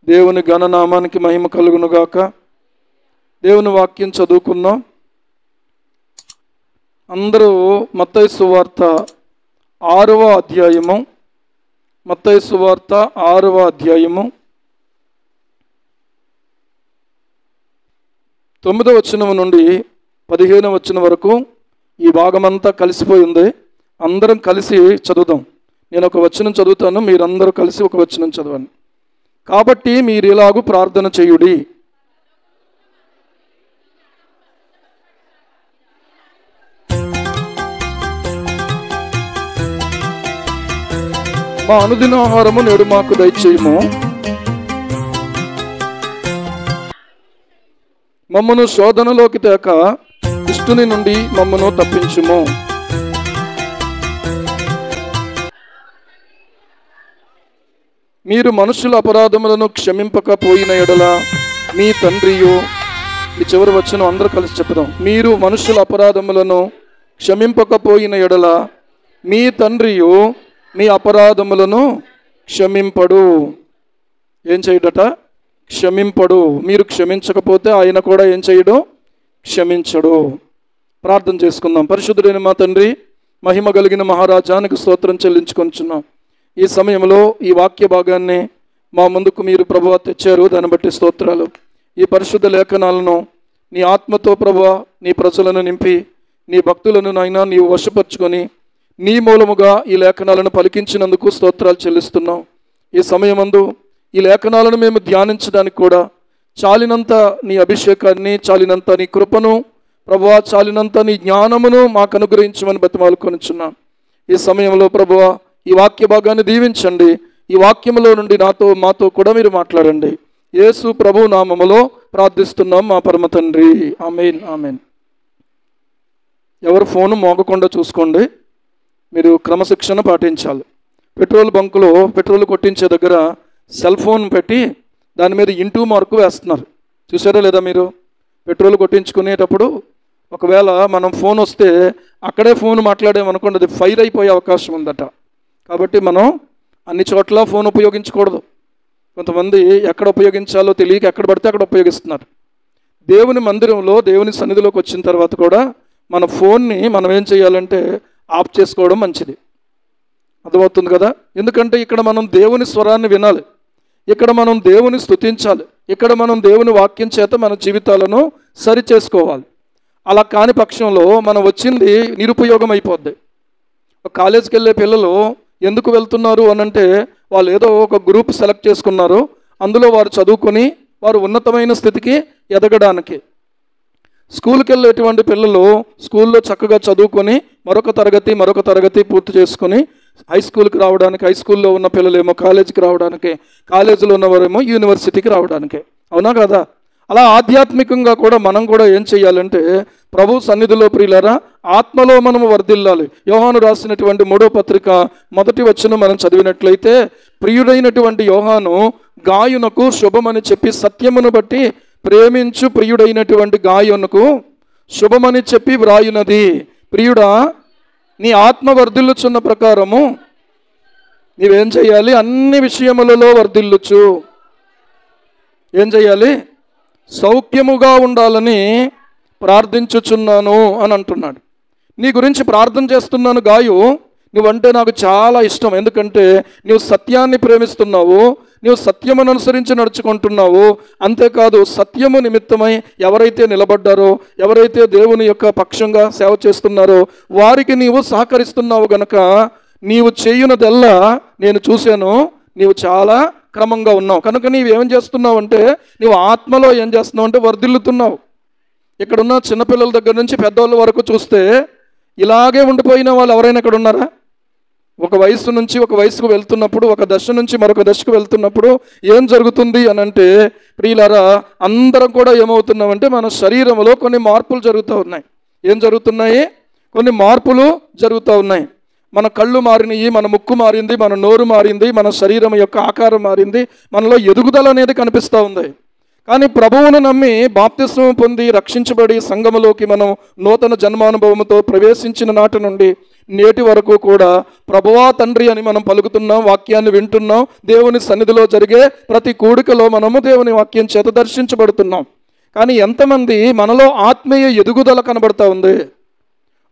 దేవుని ఘననామానికి మహిమ కలుగునుగాక. దేవుని వాక్యం చదువుకుందాం. అందరూ మత్తయి సువార్త 6వ అధ్యాయము, మత్తయి సువార్త 6వ అధ్యాయము 9వ వచనం నుండి 15వ వచనం వరకు ఈ భాగమంతా కలిసిపోయింది. అందరం కలిసి చదువుదాం. నేను ఒక వచనం చదువుతాను, మీరందరూ కలిసి ఒక వచనం చదవండి. కాబట్టి మీరు ఇలాగూ ప్రార్థన చేయుడి. మా అనుదిన ఆహారము నేడు మాకు దయచేయము. మమ్మను శోధనలోకి తేక దుష్టుని నుండి మమ్మను తప్పించుము. మీరు మనుషుల అపరాధములను క్షమింపకపోయిన ఎడల మీ తండ్రియు, ఈ చివరి వచనం అందరూ కలిసి చెప్పుదాం. మీరు మనుషుల అపరాధములను క్షమింపకపోయిన ఎడల మీ తండ్రియు మీ అపరాధములను క్షమింపడు. ఏం చేయడట? క్షమింపడు. మీరు క్షమించకపోతే ఆయన కూడా ఏం చేయడు? క్షమించడు. ప్రార్థన చేసుకుందాం. పరిశుద్ధుడైన మా తండ్రి, మహిమ కలిగిన మహారాజానికి స్తోత్రం చెల్లించుకొంచున్నాం. ఈ సమయంలో ఈ వాక్య భాగాన్ని మా ముందుకు మీరు ప్రభువా తెచ్చారు, దాన్ని బట్టి స్తోత్రాలు. ఈ పరిశుద్ధ లేఖనాలను నీ ఆత్మతో ప్రభువా నీ ప్రజలను నింపి నీ భక్తులను నాయనా నీవు వశపరుచుకొని నీ మూలముగా ఈ లేఖనాలను పలికించినందుకు స్తోత్రాలు చెల్లిస్తున్నాం. ఈ సమయమందు ఈ లేఖనాలను మేము ధ్యానించడానికి కూడా చాలినంత నీ అభిషేకాన్ని, చాలినంత నీ కృపను ప్రభువా, చాలినంత నీ జ్ఞానమును మాకు అనుగ్రహించమని బతిమాలుకొనుచున్నాం. ఈ సమయంలో ప్రభువా ఈ వాక్య భాగాన్ని దీవించండి. ఈ వాక్యములో నుండి మాతో కూడా మీరు మాట్లాడండి. యేసు ప్రభు నామములో ప్రార్థిస్తున్నాం మా పరమ తండ్రి, ఆమేన్, ఆమేన్. ఎవరు ఫోను మోగకుండా చూసుకోండి. మీరు క్రమశిక్షణ పాటించాలి. పెట్రోల్ బంకులో పెట్రోల్ కొట్టించే దగ్గర సెల్ ఫోన్ పెట్టి దాని మీద ఇంటూ మార్కు వేస్తున్నారు. చూసారా లేదా మీరు? పెట్రోల్ కొట్టించుకునేటప్పుడు ఒకవేళ మనం ఫోన్ వస్తే అక్కడే ఫోన్ మాట్లాడామనుకోండి, అది ఫైర్ అయిపోయే అవకాశం ఉందట. కాబట్టి మనం అన్ని చోట్ల ఫోన్ ఉపయోగించకూడదు. కొంతమంది ఎక్కడ ఉపయోగించాలో తెలియక ఎక్కడ పడితే అక్కడ ఉపయోగిస్తున్నారు. దేవుని మందిరంలో దేవుని సన్నిధిలోకి వచ్చిన తర్వాత కూడా మన ఫోన్ని మనం ఏం చేయాలంటే ఆఫ్ చేసుకోవడం మంచిది. అర్థమవుతుంది కదా? ఎందుకంటే ఇక్కడ మనం దేవుని స్వరాన్ని వినాలి, ఇక్కడ మనం దేవుని స్తుతించాలి, ఇక్కడ మనం దేవుని వాక్యం చేత మన జీవితాలను సరి చేసుకోవాలి. అలా కాని పక్షంలో మనం వచ్చింది నిరుపయోగం అయిపోద్ది. కాలేజీకి వెళ్ళే పిల్లలు ఎందుకు వెళ్తున్నారు అనంటే వాళ్ళు ఏదో ఒక గ్రూప్ సెలెక్ట్ చేసుకున్నారు, అందులో వారు చదువుకొని వారు ఉన్నతమైన స్థితికి ఎదగడానికి. స్కూల్కి వెళ్ళేటువంటి పిల్లలు స్కూల్లో చక్కగా చదువుకొని మరొక తరగతి పూర్తి చేసుకొని హై స్కూల్కి రావడానికి, హై స్కూల్లో ఉన్న పిల్లలేమో కాలేజీకి రావడానికి, కాలేజీలో ఉన్నవారేమో యూనివర్సిటీకి రావడానికి. అవునా కదా? అలా ఆధ్యాత్మికంగా కూడా మనం కూడా ఏం చేయాలంటే ప్రభు సన్నిధిలో ప్రియులారా ఆత్మలో మనము వర్ధిల్లాలి. యోహాను రాసినటువంటి 3వ పత్రిక 1వ వచనం మనం చదివినట్లయితే, ప్రియుడైనటువంటి యోహాను గాయునకు శుభమని చెప్పి సత్యమును బట్టి ప్రేమించు ప్రియుడైనటువంటి గాయునకు శుభమని చెప్పి వ్రాయునది. ప్రియుడా, నీ ఆత్మ వర్ధిల్లుచున్న ప్రకారము నీవేం చేయాలి? అన్ని విషయములలో వర్ధిల్లుచు. ఏం చేయాలి? సౌఖ్యముగా ఉండాలని ప్రార్థించుచున్నాను అని అంటున్నాడు. నీ గురించి ప్రార్థన చేస్తున్నాను గాయు, నువ్వంటే నాకు చాలా ఇష్టం. ఎందుకంటే నువ్వు సత్యాన్ని ప్రేమిస్తున్నావు, నువ్వు సత్యమును అనుసరించి నడుచుకుంటున్నావు. అంతేకాదు సత్యము నిమిత్తమై ఎవరైతే నిలబడ్డారో, ఎవరైతే దేవుని యొక్క పక్షంగా సేవ చేస్తున్నారో వారికి నీవు సహకరిస్తున్నావు గనక నీవు చేయునదెల్లా నేను చూశాను, నీవు చాలా క్రమంగా ఉన్నావు. కనుక నీవేం చేస్తున్నావు అంటే నువ్వు ఆత్మలో ఏం చేస్తున్నావు అంటే వర్ధిల్లుతున్నావు. ఇక్కడున్న చిన్నపిల్లల దగ్గర నుంచి పెద్దవాళ్ళ వరకు చూస్తే ఇలాగే ఉండిపోయిన వాళ్ళు ఎవరైనా ఇక్కడ ఉన్నారా? ఒక వయసు నుంచి ఒక వయసుకు వెళ్తున్నప్పుడు, ఒక దశ నుంచి మరొక దశకు వెళ్తున్నప్పుడు ఏం జరుగుతుంది అని అంటే ప్రియులారా అందరం కూడా ఏమవుతున్నామంటే మన శరీరంలో కొన్ని మార్పులు జరుగుతూ ఉన్నాయి. ఏం జరుగుతున్నాయి? కొన్ని మార్పులు జరుగుతూ ఉన్నాయి. మన కళ్ళు మారినాయి, మన ముక్కు మారింది, మన నోరు మారింది, మన శరీరం యొక్క ఆకారం మారింది, మనలో ఎదుగుదల అనేది కనిపిస్తూ ఉంది. కానీ ప్రభువును నమ్మి బాప్తిస్మం పొంది రక్షించబడి సంఘములోకి మనం నూతన జన్మానుభవంతో ప్రవేశించిన నాటి నుండి నేటి వరకు కూడా ప్రభువా తండ్రి అని మనం పలుకుతున్నాం, వాక్యాన్ని వింటున్నాం. దేవుని సన్నిధిలో జరిగే ప్రతి కూడికలో మనము దేవుని వాక్యం చేత దర్శించబడుతున్నాం. కానీ ఎంతమంది మనలో ఆత్మీయ ఎదుగుదల కనబడతా ఉంది?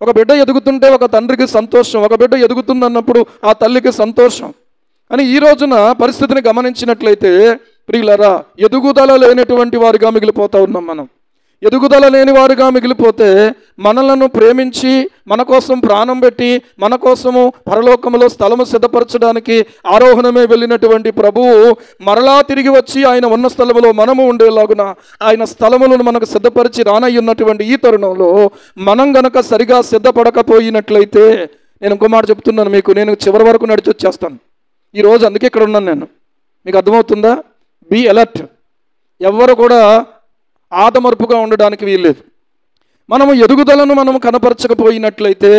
ఒక బిడ్డ ఎదుగుతుంటే ఒక తండ్రికి సంతోషం, ఒక బిడ్డ ఎదుగుతుందన్నప్పుడు ఆ తల్లికి సంతోషం. కానీ ఈ రోజున పరిస్థితిని గమనించినట్లయితే ప్రియులారా, ఎదుగుదల లేనటువంటి వారిగా మిగిలిపోతూ ఉన్నాం. మనం ఎదుగుదల లేని వారిగా మిగిలిపోతే మనలను ప్రేమించి మన కోసం ప్రాణం పెట్టి మన కోసము పరలోకములో స్థలము సిద్ధపరచడానికి ఆరోహణమే వెళ్ళినటువంటి ప్రభువు మరలా తిరిగి వచ్చి ఆయన ఉన్న స్థలములో మనము ఉండేలాగున ఆయన స్థలములను మనకు సిద్ధపరిచి రానయ్యున్నటువంటి ఈ తరుణంలో మనం గనక సరిగా సిద్ధపడకపోయినట్లయితే, నేను ఇంకో మాట చెప్తున్నాను మీకు, నేను చివరి వరకు నడిచి వచ్చేస్తాను ఈరోజు. అందుకే ఇక్కడ ఉన్నాను నేను. మీకు అర్థమవుతుందా? Be alert. ఎవరు కూడా ఆదమర్పుగా ఉండడానికి వీల్లేదు. మనము ఎదుగుదలను మనము కనపరచకపోయినట్లయితే,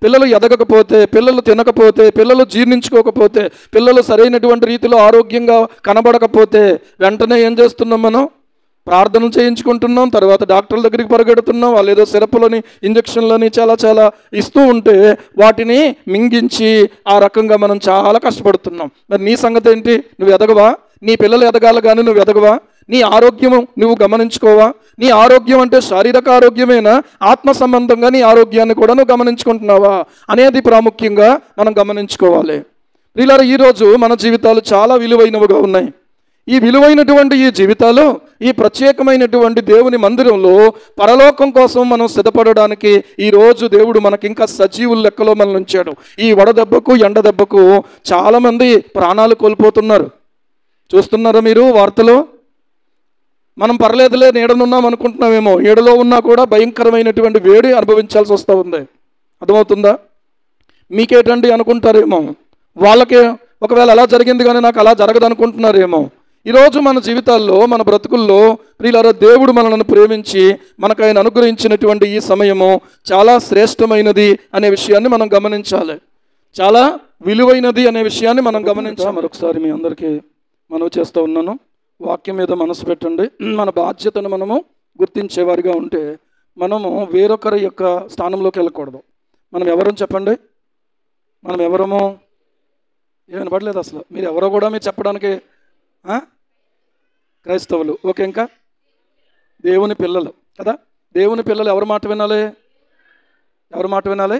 పిల్లలు ఎదగకపోతే, పిల్లలు తినకపోతే, పిల్లలు జీర్ణించుకోకపోతే, పిల్లలు సరైనటువంటి రీతిలో ఆరోగ్యంగా కనబడకపోతే వెంటనే ఏం చేస్తున్నాం? మనం ప్రార్థనలు చేయించుకుంటున్నాం, తర్వాత డాక్టర్ల దగ్గరికి పరిగెడుతున్నాం. వాళ్ళు ఏదో సిరపులని ఇంజక్షన్లని చాలా ఇస్తూ ఉంటే వాటిని మింగించి ఆ రకంగా మనం చాలా కష్టపడుతున్నాం. మరి నీ సంగతి ఏంటి? నువ్వు ఎదగవా? నీ పిల్లలు ఎదగాలి కానీ నువ్వు ఎదగవా? నీ ఆరోగ్యము నువ్వు గమనించుకోవా? నీ ఆరోగ్యం అంటే శారీరక ఆరోగ్యమేనా, ఆత్మ సంబంధంగా నీ ఆరోగ్యాన్ని కూడా నువ్వు గమనించుకుంటున్నావా అనేది ప్రాముఖ్యంగా మనం గమనించుకోవాలి. ప్రియులారా, ఈరోజు మన జీవితాలు చాలా విలువైనవిగా ఉన్నాయి. ఈ విలువైనటువంటి ఈ జీవితాలు ఈ ప్రత్యేకమైనటువంటి దేవుని మందిరంలో పరలోకం కోసం మనం సిద్ధపడడానికి ఈరోజు దేవుడు మనకి ఇంకా సజీవుల లెక్కలో మనల్ని ఉంచాడు. ఈ వడదెబ్బకు ఎండ దెబ్బకు చాలామంది ప్రాణాలు కోల్పోతున్నారు. చూస్తున్నారా మీరు వార్తలు? మనం పర్లేదులే నీడనున్నాం అనుకుంటున్నామేమో, నీడలో ఉన్నా కూడా భయంకరమైనటువంటి వేడి అనుభవించాల్సి వస్తూ ఉంది. అర్థమవుతుందా? మీకేటండి అనుకుంటారేమో, వాళ్ళకే ఒకవేళ అలా జరిగింది కానీ నాకు అలా జరగదు అనుకుంటున్నారేమో. ఈరోజు మన జీవితాల్లో, మన బ్రతుకుల్లో ప్రియులారా, దేవుడు మనల్ని ప్రేమించి మనకు ఆయన అనుగ్రహించినటువంటి ఈ సమయము చాలా శ్రేష్టమైనది అనే విషయాన్ని మనం గమనించాలి. చాలా విలువైనది అనే విషయాన్ని మనం గమనించాలి. మరొకసారి మీ అందరికీ మనవి చేస్తూ ఉన్నాను, వాక్యం మీద మనసు పెట్టండి. మన బాధ్యతను మనము గుర్తించేవారిగా ఉంటే మనము వేరొకరి యొక్క స్థానంలోకి వెళ్ళకూడదు. మనం ఎవరని చెప్పండి? మనం ఎవరమో ఏమైనా పడలేదు అసలు. మీరు ఎవరో కూడా మీరు చెప్పడానికి క్రైస్తవులు. ఓకే, ఇంకా దేవుని పిల్లలు కదా. దేవుని పిల్లలు ఎవరి మాట వినాలి? ఎవరి మాట వినాలి?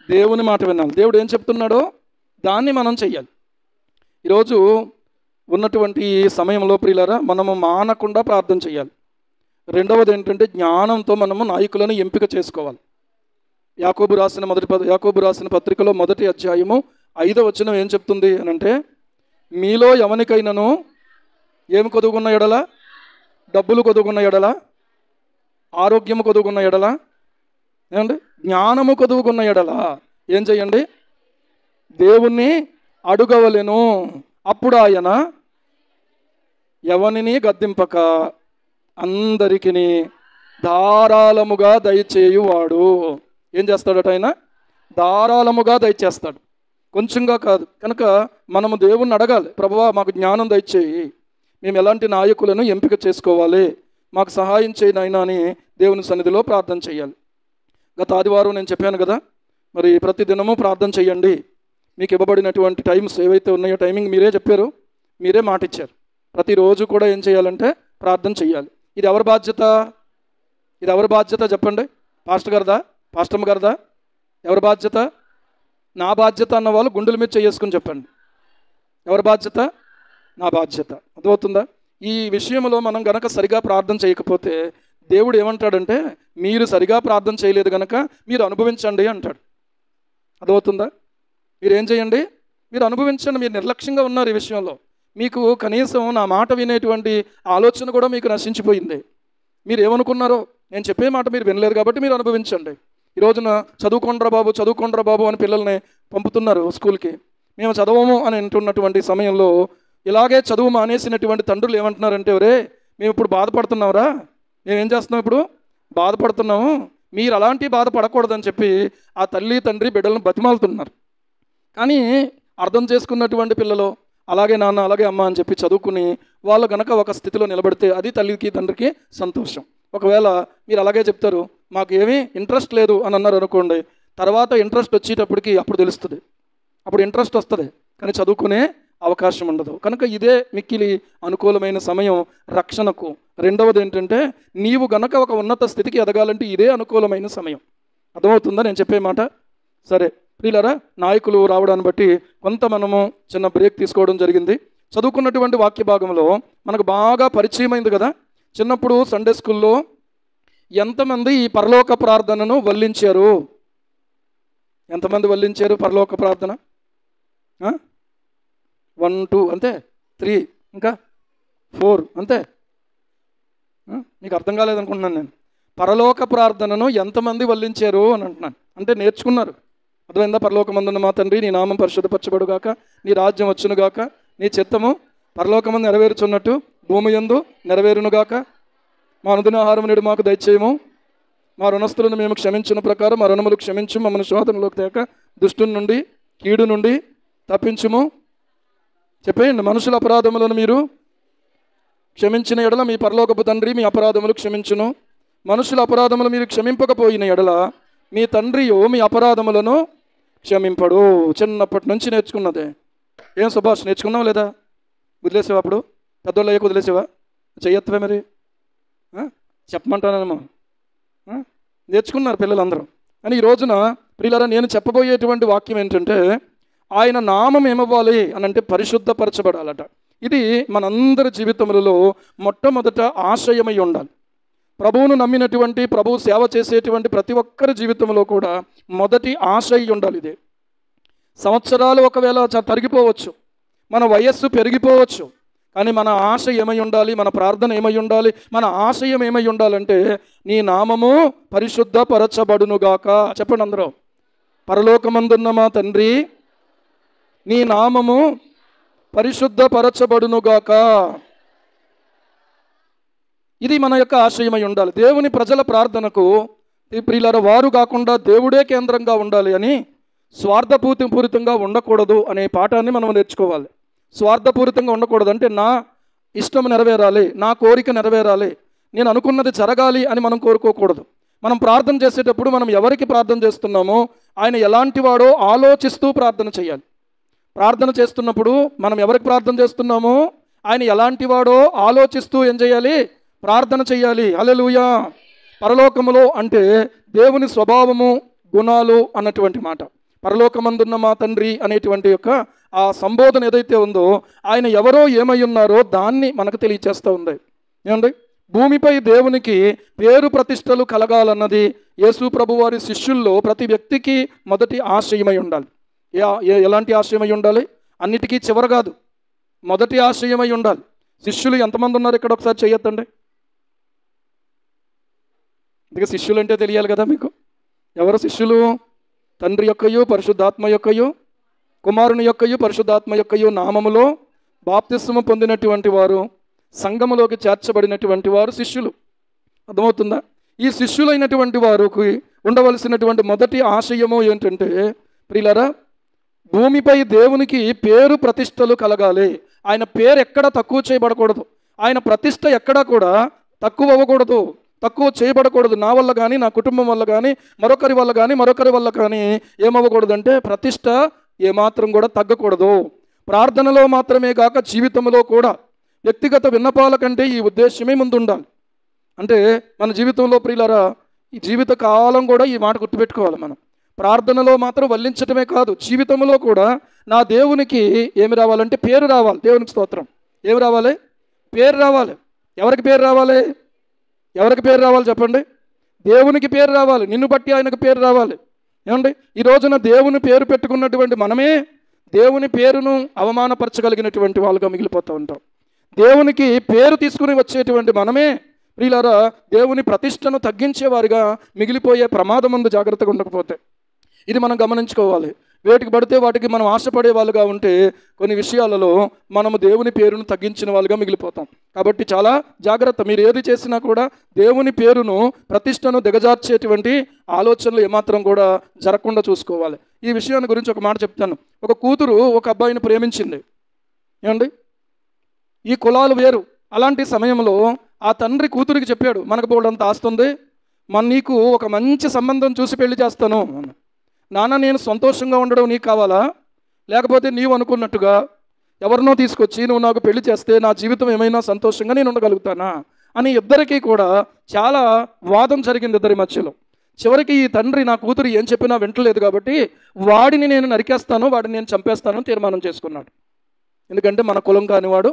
దేవుని మాట వినాలి. దేవుడు ఏం చెప్తున్నాడో దాన్ని మనం చెయ్యాలి. ఈరోజు ఉన్నటువంటి ఈ సమయంలో ప్రియులారా, మనము మానకుండా ప్రార్థన చేయాలి. రెండవది ఏంటంటే జ్ఞానంతో మనము నాయకులను ఎంపిక చేసుకోవాలి. యాకోబు రాసిన పత్రికలో 1వ అధ్యాయము 5వ వచనం ఏం చెప్తుంది అని అంటే, మీలో ఎవరికైనాను ఏమి కొదుగున్న ఎడల, డబ్బులు కొదుగున్న ఎడల, ఆరోగ్యము కొదుగున్న ఎడల, ఏమండి జ్ఞానము కొదుగున్న ఎడల ఏం చేయండి? దేవుణ్ణి అడుగవలెను. అప్పుడు ఆయన ఎవనిని గద్దింపక అందరికీ ధారాళముగా దయచేయువాడు. ఏం చేస్తాడట ఆయన? ధారాళముగా దయచేస్తాడు, కొంచెంగా కాదు. కనుక మనము దేవుణ్ణి అడగాలి, ప్రభువా మాకు జ్ఞానం దయచేయి, మేము ఎలాంటి నాయకులను ఎంపిక చేసుకోవాలి, మాకు సహాయం చేయను అయినా అని దేవుని సన్నిధిలో ప్రార్థన చేయాలి. గత ఆదివారం నేను చెప్పాను కదా, మరి ప్రతి దినము ప్రార్థన చేయండి. మీకు ఇవ్వబడినటువంటి టైమ్స్ ఏవైతే ఉన్నాయో, టైమింగ్ మీరే చెప్పారు, మీరే మాట ఇచ్చారు. ప్రతిరోజు కూడా ఏం చేయాలంటే ప్రార్థన చేయాలి. ఇది ఎవరి బాధ్యత? ఇది ఎవరి బాధ్యత చెప్పండి? పాస్టర్ గారిదా? పాస్టమ్ గారిదా? ఎవరి బాధ్యత? నా బాధ్యత అన్న వాళ్ళు గుండెల మీద చేసుకుని చెప్పండి. ఎవరి బాధ్యత? నా బాధ్యత. అర్థమవుతుందా? ఈ విషయంలో మనం గనక సరిగా ప్రార్థన చేయకపోతే దేవుడు ఏమంటాడంటే, మీరు సరిగా ప్రార్థన చేయలేదు కనుక మీరు అనుభవించండి అంటాడు. అర్థమవుతుందా? మీరు ఏం చేయండి? మీరు అనుభవించండి. మీరు నిర్లక్ష్యంగా ఉన్నారు ఈ విషయంలో. మీకు కనీసం నా మాట వినేటువంటి ఆలోచన కూడా మీకు నశించిపోయింది. మీరు ఏమనుకున్నారో, నేను చెప్పే మాట మీరు వినలేదు కాబట్టి మీరు అనుభవించండి. ఈ రోజున చదువుకోండ్రా బాబు అని పిల్లల్ని పంపుతున్నారు స్కూల్కి. మేము చదవము అని అంటున్నటువంటి సమయంలో ఇలాగే చదువు మానేసినటువంటి తండ్రులు ఏమంటున్నారంటే, ఒరే మేము ఇప్పుడు బాధపడుతున్నావురా, మేమేం చేస్తున్నాం ఇప్పుడు? బాధపడుతున్నాము, మీరు అలాంటి బాధపడకూడదని చెప్పి ఆ తల్లి తండ్రి బిడ్డలను బతిమాలుతున్నారు. కానీ అర్థం చేసుకున్నటువంటి పిల్లలు, అలాగే నాన్న అలాగే అమ్మ అని చెప్పి చదువుకుని వాళ్ళు గనక ఒక స్థితిలో నిలబడితే అది తల్లికి తండ్రికి సంతోషం. ఒకవేళ మీరు అలాగే చెప్తారు మాకు ఏమీ ఇంట్రెస్ట్ లేదు అని అన్నారు అనుకోండి, తర్వాత ఇంట్రెస్ట్ వచ్చేటప్పటికి అప్పుడు తెలుస్తుంది, అప్పుడు ఇంట్రెస్ట్ వస్తుంది కానీ చదువుకునే అవకాశం ఉండదు. కనుక ఇదే మిక్కిలి అనుకూలమైన సమయం రక్షణకు. రెండవది ఏంటంటే నీవు గనక ఒక ఉన్నత స్థితికి ఎదగాలంటే ఇదే అనుకూలమైన సమయం. అర్థమవుతుందా నేను చెప్పే మాట? సరే ప్రియులారా, నాయకులు రావడాన్ని బట్టి కొంత మనము చిన్న బ్రేక్ తీసుకోవడం జరిగింది. చదువుకున్నటువంటి వాక్య భాగంలో మనకు బాగా పరిచయమైంది కదా, చిన్నప్పుడు సండే స్కూల్లో ఎంతమంది ఈ పరలోక ప్రార్థనను వల్లించారు? ఎంతమంది వల్లించారు పరలోక ప్రార్థన? 1 2 అంతే, 3 ఇంకా 4 అంతే. మీకు అర్థం కాలేదనుకుంటున్నాను నేను. పరలోక ప్రార్థనను ఎంతమంది వల్లించారు అని అంటున్నాను. అంటే నేర్చుకున్నారు. అర్థమైందా? పరలోకమందున్న మా తండ్రి నీ నామం పరిశుద్ధపరచబడుగాక, నీ రాజ్యం వచ్చునుగాక, నీ చిత్తము పరలోకమందు నెరవేరుచున్నట్టు భూమి యందు నెరవేరునుగాక, మా అనుదిన ఆహారం నేడు మాకు దయచేయము, మా రుణస్థులను మేము క్షమించిన ప్రకారం మా రుణములు క్షమించు, మమ్మల్ని శోధనలోకి తేక దుష్టుని నుండి కీడు నుండి తప్పించుము. చెప్పేయండి, మనుషుల అపరాధములను మీరు క్షమించిన ఎడల మీ పరలోకపు తండ్రి మీ అపరాధములు క్షమించును, మనుషుల అపరాధములు మీరు క్షమింపకపోయిన ఎడల మీ తండ్రియో మీ అపరాధములను క్షమింపడు. చిన్నప్పటి నుంచి నేర్చుకున్నదే. ఏం సుభాష్, నేర్చుకున్నావు లేదా? వదిలేసావా? అప్పుడు పెద్దోళ్ళు అయ్యాక వదిలేసావా? చెయ్యత్వే మరి చెప్పమంటానేమో. నేర్చుకున్నారు పిల్లలందరూ. అని ఈ రోజున ప్రియులారా నేను చెప్పబోయేటువంటి వాక్యం ఏంటంటే ఆయన నామం ఏమవ్వాలి అని అంటే పరిశుద్ధపరచబడాలట. ఇది మనందరి జీవితములలో మొట్టమొదట ఆశయమై ఉండాలి. ప్రభువును నమ్మినటువంటి, ప్రభువు సేవ చేసేటువంటి ప్రతి ఒక్కరి జీవితంలో కూడా మొదటి ఆశ అయి ఉండాలి ఇదే. సంవత్సరాలు ఒకవేళ తరిగిపోవచ్చు, మన వయస్సు పెరిగిపోవచ్చు, కానీ మన ఆశ ఏమై ఉండాలి? మన ప్రార్థన ఏమై ఉండాలి? మన ఆశయం ఏమై ఉండాలంటే నీ నామము పరిశుద్ధపరచబడునుగాక. చెప్పండి అందరూ. పరలోకమందున్న మా తండ్రి నీ నామము పరిశుద్ధపరచబడునుగాక. ఇది మన యొక్క ఆశయమై ఉండాలి. దేవుని ప్రజల ప్రార్థనకు ప్రియులారా వారు కాకుండా దేవుడే కేంద్రంగా ఉండాలి అని, స్వార్థపూరితంగా ఉండకూడదు అనే పాఠాన్ని మనం నేర్చుకోవాలి. స్వార్థపూరితంగా ఉండకూడదు అంటే నా ఇష్టం నెరవేరాలి, నా కోరిక నెరవేరాలి, నేను అనుకున్నది జరగాలి అని మనం కోరుకోకూడదు. మనం ప్రార్థన చేసేటప్పుడు మనం ఎవరికి ప్రార్థన చేస్తున్నామో ఆయన ఎలాంటి వాడో ఆలోచిస్తూ ప్రార్థన చేయాలి. ప్రార్థన చేస్తున్నప్పుడు మనం ఎవరికి ప్రార్థన చేస్తున్నామో ఆయన ఎలాంటి వాడో ఆలోచిస్తూ ఏం చేయాలి? ప్రార్థన చేయాలి. హల్లెలూయా. పరలోకములో అంటే దేవుని స్వభావము, గుణాలు అన్నటువంటి మాట. పరలోకమందున్న మా తండ్రి అనేటువంటి యొక్క ఆ సంబోధన ఏదైతే ఉందో ఆయన ఎవరో ఏమై ఉన్నారో దాన్ని మనకు తెలియచేస్తూ ఉంది. ఏమండి, భూమిపై దేవునికి పేరు ప్రతిష్టలు కలగాలన్నది యేసు ప్రభు వారి శిష్యుల్లో ప్రతి వ్యక్తికి మొదటి ఆశయమై ఉండాలి. ఎలాంటి ఆశయమై ఉండాలి? అన్నిటికీ చివర కాదు, మొదటి ఆశయమై ఉండాలి. శిష్యులు ఎంతమంది ఉన్నారు ఇక్కడ? ఒకసారి చెయ్యొద్దండి. అందుకే శిష్యులు అంటే తెలియాలి కదా మీకు. ఎవరు శిష్యులు? తండ్రి యొక్కయు పరిశుద్ధాత్మ యొక్కయు కుమారుని యొక్కయు పరిశుద్ధాత్మ యొక్కయు నామములో బాప్తిస్మము పొందినటువంటి వారు, సంఘములోకి చేర్చబడినటువంటి వారు శిష్యులు. అర్థమవుతుందా? ఈ శిష్యులైనటువంటి వారికి ఉండవలసినటువంటి మొదటి ఆశయము ఏంటంటే ప్రియులారా, భూమిపై దేవునికి పేరు ప్రతిష్టలు కలగాలి. ఆయన పేరు ఎక్కడ తక్కువ చేయబడకూడదు, ఆయన ప్రతిష్ట ఎక్కడా కూడా తక్కువ అవ్వకూడదు, తక్కువ చేయబడకూడదు. నా వల్ల కానీ, నా కుటుంబం వల్ల కానీ, మరొకరి వల్ల కానీ ఏమవ్వకూడదంటే ప్రతిష్ట ఏమాత్రం కూడా తగ్గకూడదు. ప్రార్థనలో మాత్రమే కాక జీవితంలో కూడా వ్యక్తిగత విన్నపాల కంటే ఈ ఉద్దేశమే ముందు ఉండాలి. అంటే మన జీవితంలో ప్రియులారా ఈ జీవిత కాలం కూడా ఈ మాట గుర్తుపెట్టుకోవాలి. మనం ప్రార్థనలో మాత్రం వల్లించటమే కాదు, జీవితంలో కూడా నా దేవునికి ఏమి రావాలంటే పేరు రావాలి. దేవునికి స్తోత్రం. ఏమి రావాలి? పేరు రావాలి. ఎవరికి పేరు రావాలి? ఎవరికి పేరు రావాలి చెప్పండి? దేవునికి పేరు రావాలి. నిన్ను బట్టి ఆయనకు పేరు రావాలి. ఏమండి, ఈ రోజున దేవుని పేరు పెట్టుకున్నటువంటి మనమే దేవుని పేరును అవమానపరచగలిగినటువంటి వాళ్ళుగా మిగిలిపోతూ ఉంటాం. దేవునికి పేరు తీసుకుని వచ్చేటువంటి మనమే ప్రియులారా దేవుని ప్రతిష్టను తగ్గించేవారిగా మిగిలిపోయే ప్రమాదం ఉంది జాగ్రత్తగా ఉండకపోతే. ఇది మనం గమనించుకోవాలి. వేటికి పడితే వాటికి మనం ఆశపడే వాళ్ళుగా ఉంటే కొన్ని విషయాలలో మనము దేవుని పేరును తగ్గించిన వాళ్ళుగా మిగిలిపోతాం. కాబట్టి చాలా జాగ్రత్త. మీరు ఏది చేసినా కూడా దేవుని పేరును ప్రతిష్టను దిగజార్చేటువంటి ఆలోచనలు ఏమాత్రం కూడా జరగకుండా చూసుకోవాలి. ఈ విషయాన్ని గురించి ఒక మాట చెప్తాను. ఒక కూతురు ఒక అబ్బాయిని ప్రేమించింది. ఏమండి, ఈ కులాలు వేరు. అలాంటి సమయంలో ఆ తండ్రి కూతురికి చెప్పాడు, మనకు బోల్డంత ఆస్తుంది, నీకు ఒక మంచి సంబంధం చూసి పెళ్లి చేస్తాను. నాన్న, నేను సంతోషంగా ఉండడం నీకు కావాలా, లేకపోతే నీవు అనుకున్నట్టుగా ఎవరినో తీసుకొచ్చి నువ్వు నాకు పెళ్లి చేస్తే నా జీవితం ఏమైనా సంతోషంగా నేను ఉండగలుగుతానా అని ఇద్దరికీ కూడా చాలా వాదం జరిగింది ఇద్దరి మధ్యలో. చివరికి ఈ తండ్రి నా కూతురు ఏం చెప్పినా వింటలేదు కాబట్టి వాడిని నేను నరికేస్తాను, వాడిని నేను చంపేస్తాను తీర్మానం చేసుకున్నాడు. ఎందుకంటే మన కులం కానివాడు,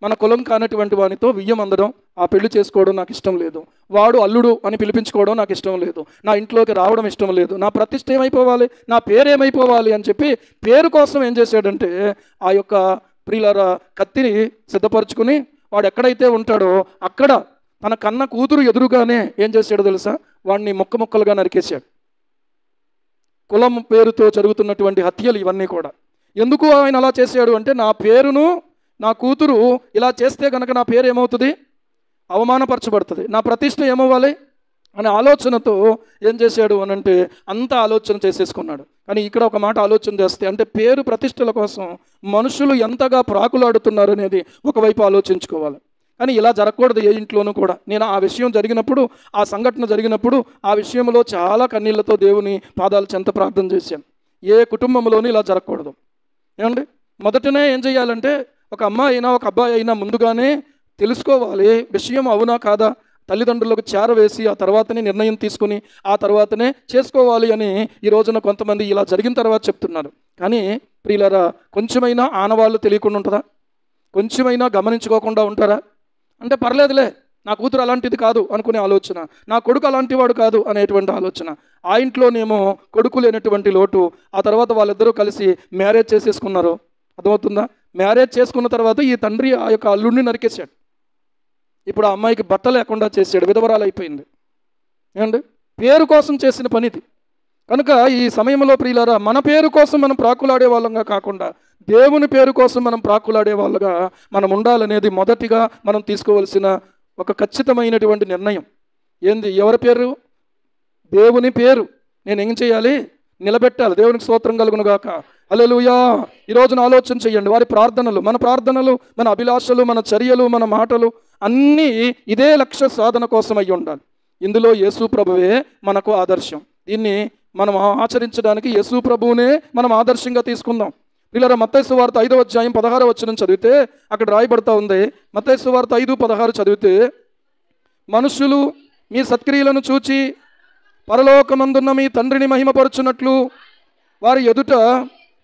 మన కులం కానటువంటి వానితో వియ్యం అందడం, ఆ పెళ్లి చేసుకోవడం నాకు ఇష్టం లేదు, వాడు అల్లుడు అని పిలిపించుకోవడం నాకు ఇష్టం లేదు, నా ఇంట్లోకి రావడం ఇష్టం లేదు, నా ప్రతిష్ట ఏమైపోవాలి, నా పేరేమైపోవాలి అని చెప్పి పేరు కోసం ఏం చేశాడంటే ఆ యొక్క ప్రియులారా కత్తిని సిద్ధపరచుకుని వాడు ఎక్కడైతే ఉంటాడో అక్కడ తన కన్న కూతురు ఎదురుగానే ఏం చేశాడో తెలుసా, వాడిని ముక్కలుగా నరికేశాడు. కులం పేరుతో జరుగుతున్నటువంటి హత్యలు ఇవన్నీ కూడా. ఎందుకు ఆయన అలా చేశాడు అంటే, నా పేరును, నా కూతురు ఇలా చేస్తే కనుక నా పేరు ఏమవుతుంది, అవమానపరచబడుతుంది, నా ప్రతిష్ట ఏమవ్వాలి అనే ఆలోచనతో ఏం చేశాడు అని అంటే అంత ఆలోచన చేసేసుకున్నాడు. కానీ ఇక్కడ ఒక మాట ఆలోచన చేస్తే, అంటే పేరు ప్రతిష్టల కోసం మనుషులు ఎంతగా ప్రాకులాడుతున్నారు అనేది ఒకవైపు ఆలోచించుకోవాలి. కానీ ఇలా జరగకూడదు ఏ ఇంట్లోనూ కూడా. నేను ఆ విషయం జరిగినప్పుడు, ఆ సంఘటన జరిగినప్పుడు ఆ విషయంలో చాలా కన్నీళ్లతో దేవుని పాదాల చెంత ప్రార్థన చేశాను. ఏ కుటుంబంలోనూ ఇలా జరగకూడదు. ఏమండి, మొదటనే ఏం చేయాలంటే ఒక అమ్మాయి అయినా ఒక అబ్బాయి అయినా ముందుగానే తెలుసుకోవాలి విషయం అవునా కాదా, తల్లిదండ్రులకు చేరవేసి ఆ తర్వాతనే నిర్ణయం తీసుకుని ఆ తర్వాతనే చేసుకోవాలి అని ఈ రోజున కొంతమంది ఇలా జరిగిన తర్వాత చెప్తున్నారు. కానీ ప్రియులారా, కొంచెమైనా ఆనవాళ్ళు తెలియకుండా ఉంటుందా, కొంచెమైనా గమనించుకోకుండా ఉంటారా? అంటే పర్లేదులే, నా కూతురు అలాంటిది కాదు అనుకునే ఆలోచన, నా కొడుకు అలాంటి వాడు కాదు అనేటువంటి ఆలోచన. ఆ ఇంట్లోనేమో కొడుకు లేనటువంటి లోటు. ఆ తర్వాత వాళ్ళిద్దరూ కలిసి మ్యారేజ్ చేసేసుకున్నారు. అర్థమవుతుందా? మ్యారేజ్ చేసుకున్న తర్వాత ఈ తండ్రి ఆ యొక్క అల్లుడిని నరికేశాడు. ఇప్పుడు ఆ అమ్మాయికి బట్ట లేకుండా చేశాడు, విధవరాలు అయిపోయింది. ఏమండి, పేరు కోసం చేసిన పనిది. కనుక ఈ సమయంలో ప్రియులారా, మన పేరు కోసం మనం ప్రాకులాడే వాళ్ళంగా కాకుండా దేవుని పేరు కోసం మనం ప్రాకులాడే వాళ్ళగా మనం ఉండాలనేది మొదటిగా మనం తీసుకోవలసిన ఒక ఖచ్చితమైనటువంటి నిర్ణయం. ఏంది? ఎవరి పేరు? దేవుని పేరు. నేను ఏం చేయాలి? నిలబెట్టాలి. దేవునికి స్తోత్రం కలుగును గాక. హల్లెలూయా. ఈ రోజున ఆలోచన చేయండి. వారి ప్రార్థనలు, మన ప్రార్థనలు, మన అభిలాషలు, మన చర్యలు, మన మాటలు అన్నీ ఇదే లక్ష్య సాధన కోసం అయ్యి ఉండాలి. ఇందులో యేసు ప్రభువే మనకు ఆదర్శం. దీన్ని మనం ఆచరించడానికి యేసు ప్రభువునే మనం ఆదర్శంగా తీసుకుందాం. వీళ్ళ మత్తయి సువార్త 5వ అధ్యాయం 16వ వచనం చదివితే అక్కడ రాయబడతా ఉంది. మత్తయి సువార్త 5:16 చదివితే, మనుషులు మీ సత్క్రియలను చూచి పరలోకమందున్న మీ తండ్రిని మహిమపరచున్నట్లు వారి ఎదుట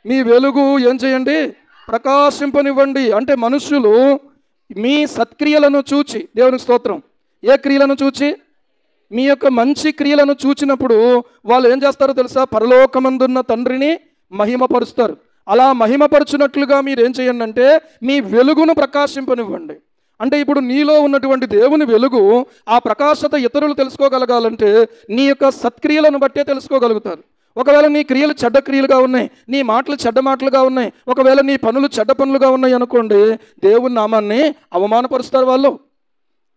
మీ వెలుగు ఏం చేయండి? ప్రకాశింపనివ్వండి. అంటే మనుషులు మీ సత్క్రియలను చూచి, దేవునికి స్తోత్రం, ఏ క్రియలను చూచి? మీ యొక్క మంచి క్రియలను చూచినప్పుడు వాళ్ళు ఏం చేస్తారో తెలుసా? పరలోకమందున్న తండ్రిని మహిమపరుస్తారు. అలా మహిమపరచున్నట్లుగా మీరు ఏం చేయండి అంటే మీ వెలుగును ప్రకాశింపనివ్వండి. అంటే ఇప్పుడు నీలో ఉన్నటువంటి దేవుని వెలుగు, ఆ ప్రకాశత ఇతరులు తెలుసుకోగలగాలంటే నీ యొక్క సత్క్రియలను బట్టే తెలుసుకోగలుగుతారు. ఒకవేళ నీ క్రియలు చెడ్డ క్రియలుగా ఉన్నాయి, నీ మాటలు చెడ్డ మాటలుగా ఉన్నాయి, ఒకవేళ నీ పనులు చెడ్డ పనులుగా ఉన్నాయి అనుకోండి, దేవుని నామాన్ని అవమానపరుస్తారు వాళ్ళు.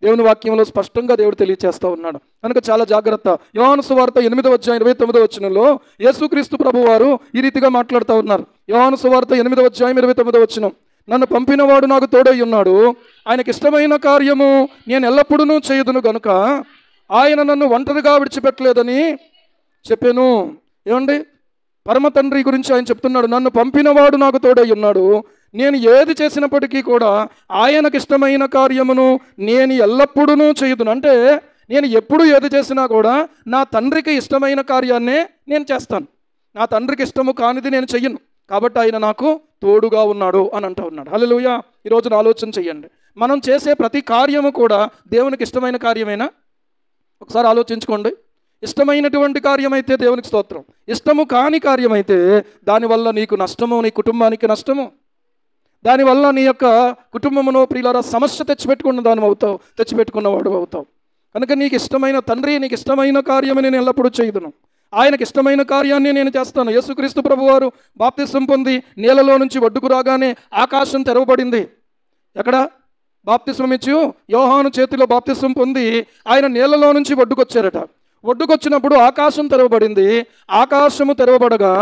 దేవుని వాక్యంలో స్పష్టంగా దేవుడు తెలియచేస్తూ ఉన్నాడు. కనుక చాలా జాగ్రత్త. యోహాను సువార్త 8వ అధ్యాయం 29వ వచనంలో యేసుక్రీస్తు ప్రభువారు ఈ రీతిగా మాట్లాడుతూ ఉన్నారు. యోహాను సువార్త 8వ అధ్యాయం 29వ వచనం, నన్ను పంపినవాడు నాకు తోడై ఉన్నాడు, ఆయనకి ఇష్టమైన కార్యము నేను ఎల్లప్పుడూ చేయుదును గనుక ఆయన నన్ను ఒంటరిగా విడిచిపెట్టలేదని చెప్పాను. ఏమండి, పరమ తండ్రి గురించి ఆయన చెప్తున్నాడు, నన్ను పంపినవాడు నాకు తోడై ఉన్నాడు, నేను ఏది చేసినప్పటికీ కూడా ఆయనకు ఇష్టమైన కార్యమును నేను ఎల్లప్పుడూ చేయుదును. అంటే నేను ఎప్పుడు ఏది చేసినా కూడా నా తండ్రికి ఇష్టమైన కార్యాన్నే నేను చేస్తాను. నా తండ్రికి ఇష్టము కానిది నేను చెయ్యను. కాబట్టి ఆయన నాకు తోడుగా ఉన్నాడు అని అంటూ ఉన్నాడు. హల్లెలూయా. ఈరోజున ఆలోచన చెయ్యండి. మనం చేసే ప్రతి కార్యము కూడా దేవునికి ఇష్టమైన కార్యమేనా? ఒకసారి ఆలోచించుకోండి. ఇష్టమైనటువంటి కార్యమైతే దేవునికి స్తోత్రం, ఇష్టము కాని కార్యమైతే దానివల్ల నీకు నష్టము, నీ కుటుంబానికి నష్టము, దానివల్ల నీ యొక్క కుటుంబమును ప్రియులారా సమస్య తెచ్చిపెట్టుకున్నవాడు అవుతావు. కనుక నీకు ఇష్టమైన తండ్రి, నీకు ఇష్టమైన కార్యమని నేను ఎల్లప్పుడూ చేయుదును, ఆయనకి ఇష్టమైన కార్యాన్ని నేను చేస్తాను. యేసుక్రీస్తు ప్రభువారు బాప్తిసం పొంది నీళ్ళలో నుంచి ఒడ్డుకు రాగానే ఆకాశం తెరవబడింది. ఎక్కడ? బాప్తిసం ఇచ్చి యోహాను చేతిలో బాప్తిసం పొంది ఆయన నీళ్ళలో నుంచి ఒడ్డుకొచ్చారట. ఒడ్డుకొచ్చినప్పుడు ఆకాశం తెరవబడింది. ఆకాశము తెరవబడగా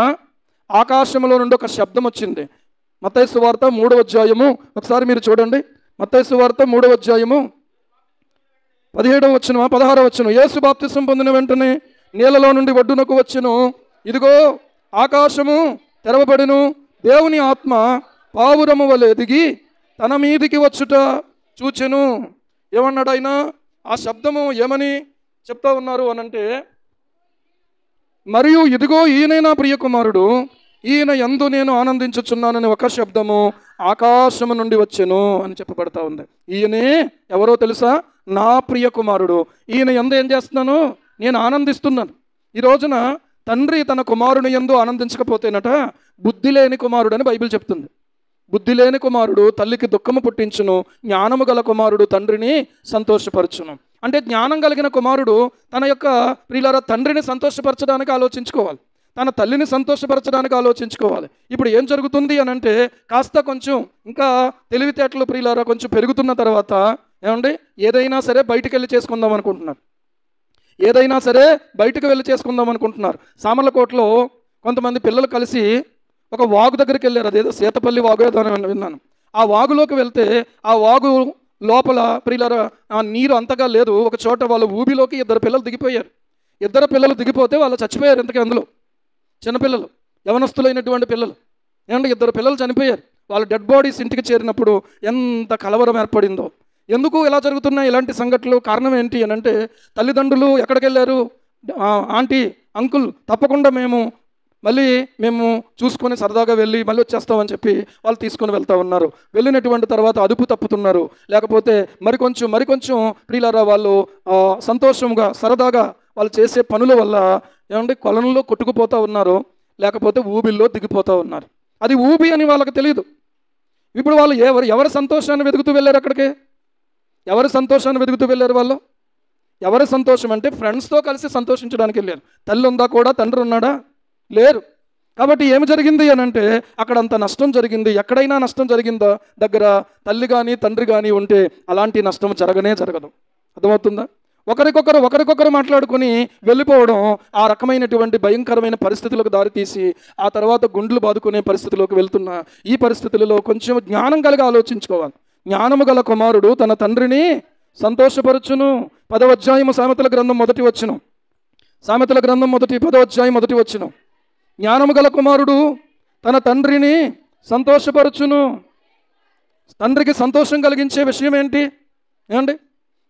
ఆకాశంలో నుండి ఒక శబ్దం వచ్చింది. మత్తయి సువార్త 3వ అధ్యాయము ఒకసారి మీరు చూడండి. మత్తయి సువార్త 3వ అధ్యాయము 17వ వచనం 16వ వచనం. యేసు బాప్తిసం పొందిన వెంటనే నీళ్ళలో నుండి ఒడ్డునకు వచ్చెను. ఇదిగో ఆకాశము తెరవబడెను. దేవుని ఆత్మ పావురము వలె దిగి తన మీదికి వచ్చుట చూచెను. ఏమన్నాడు ఆయన? ఆ శబ్దము ఏమని చెప్తా ఉన్నారు అనంటే, మరియు ఇదిగో ఈయనే నా ప్రియ కుమారుడు, ఈయన యందు నేను ఆనందించుచున్నానని ఒక శబ్దము ఆకాశము నుండి వచ్చెను అని చెప్పబడతా ఉంది. ఈయనే ఎవరో తెలుసా? నా ప్రియ కుమారుడు. ఈయన యందు ఏం చేస్తున్నాను? నేను ఆనందిస్తున్నాను. ఈ రోజున తండ్రి తన కుమారుని యందు ఆనందించకపోతేనట బుద్ధి లేని కుమారుడు అని బైబిల్ చెప్తుంది. బుద్ధి లేని కుమారుడు తల్లికి దుఃఖము పుట్టించును, జ్ఞానము గల కుమారుడు తండ్రిని సంతోషపరచును. అంటే జ్ఞానం కలిగిన కుమారుడు తన యొక్క ప్రియులారా తండ్రిని సంతోషపరచడానికి ఆలోచించుకోవాలి, తన తల్లిని సంతోషపరచడానికి ఆలోచించుకోవాలి. ఇప్పుడు ఏం జరుగుతుంది అని అంటే, కాస్త కొంచెం ఇంకా తెలివితేటలు ప్రియులారా కొంచెం పెరుగుతున్న తర్వాత ఏమండి, ఏదైనా సరే బయటికి వెళ్ళి చేసుకుందాం అనుకుంటున్నారు. ఏదైనా సరే బయటకు వెళ్ళి చేసుకుందాం అనుకుంటున్నారు. సామర్లకోటలో కొంతమంది పిల్లలు కలిసి ఒక వాగు దగ్గరికి వెళ్ళారు. అదేదో సీతపల్లి వాగు ఏదో అని విన్నాను. ఆ వాగులోకి వెళ్తే ఆ వాగు లోపల ప్రియులారా ఆ నీరు అంతగా లేదు. ఒక చోట వాళ్ళ ఊబిలోకి 2 పిల్లలు దిగిపోయారు. 2 పిల్లలు దిగిపోతే వాళ్ళు చచ్చిపోయారు. ఇంతకీ అందులో చిన్నపిల్లలు, యవనస్తులైనటువంటి పిల్లలు. ఏమంటే 2 పిల్లలు చనిపోయారు. వాళ్ళ డెడ్ బాడీస్ ఇంటికి చేరినప్పుడు ఎంత కలవరం ఏర్పడిందో. ఎందుకు ఇలా జరుగుతున్నాయి ఇలాంటి సంఘటనలు? కారణం ఏంటి అని అంటే, తల్లిదండ్రులు ఎక్కడికి వెళ్ళారు? ఆంటీ, అంకుల్ తప్పకుండా మేము చూసుకొని సరదాగా వెళ్ళి మళ్ళీ వచ్చేస్తామని చెప్పి వాళ్ళు తీసుకొని వెళ్తూ ఉన్నారు. వెళ్ళినటువంటి తర్వాత అదుపు తప్పుతున్నారు. లేకపోతే మరికొంచెం ప్రియులారా వాళ్ళు సంతోషంగా సరదాగా వాళ్ళు చేసే పనుల వల్ల ఏమంటే కొలంలో కొట్టుకుపోతూ ఉన్నారు, లేకపోతే ఊబిల్లో దిగిపోతూ ఉన్నారు. అది ఊబి అని వాళ్ళకి తెలియదు. ఇప్పుడు వాళ్ళు ఎవరి సంతోషాన్ని వెతుకుతూ వెళ్ళారు? అక్కడికి ఎవరి సంతోషాన్ని వెతుకుతూ వెళ్ళారు వాళ్ళు? ఎవరి సంతోషం అంటే ఫ్రెండ్స్తో కలిసి సంతోషించడానికి వెళ్ళారు. తల్లి ఉందా కూడా, తండ్రి ఉన్నాడా? లేరు. కాబట్టి ఏమి జరిగింది అని అంటే, అక్కడ అంత నష్టం జరిగింది. ఎక్కడైనా నష్టం జరిగిందా? దగ్గర తల్లి కానీ తండ్రి కానీ ఉంటే అలాంటి నష్టం జరగదు. అర్థమవుతుందా? ఒకరికొకరు మాట్లాడుకొని వెళ్ళిపోవడం ఆ రకమైనటువంటి భయంకరమైన పరిస్థితులకు దారితీసి ఆ తర్వాత గుండెలు బాదుకునే పరిస్థితిలోకి వెళ్తున్న ఈ పరిస్థితులలో కొంచెం జ్ఞానం కలిగి ఆలోచించుకోవాలి. జ్ఞానము గల కుమారుడు తన తండ్రిని సంతోషపరచును. 10వ అధ్యాయము సామెతల గ్రంథం 1వ వచనం. సామెతల గ్రంథం 10వ అధ్యాయం 1వ వచనం. జ్ఞానము గల కుమారుడు తన తండ్రిని సంతోషపరచును. తండ్రికి సంతోషం కలిగించే విషయం ఏంటి? ఏమండి,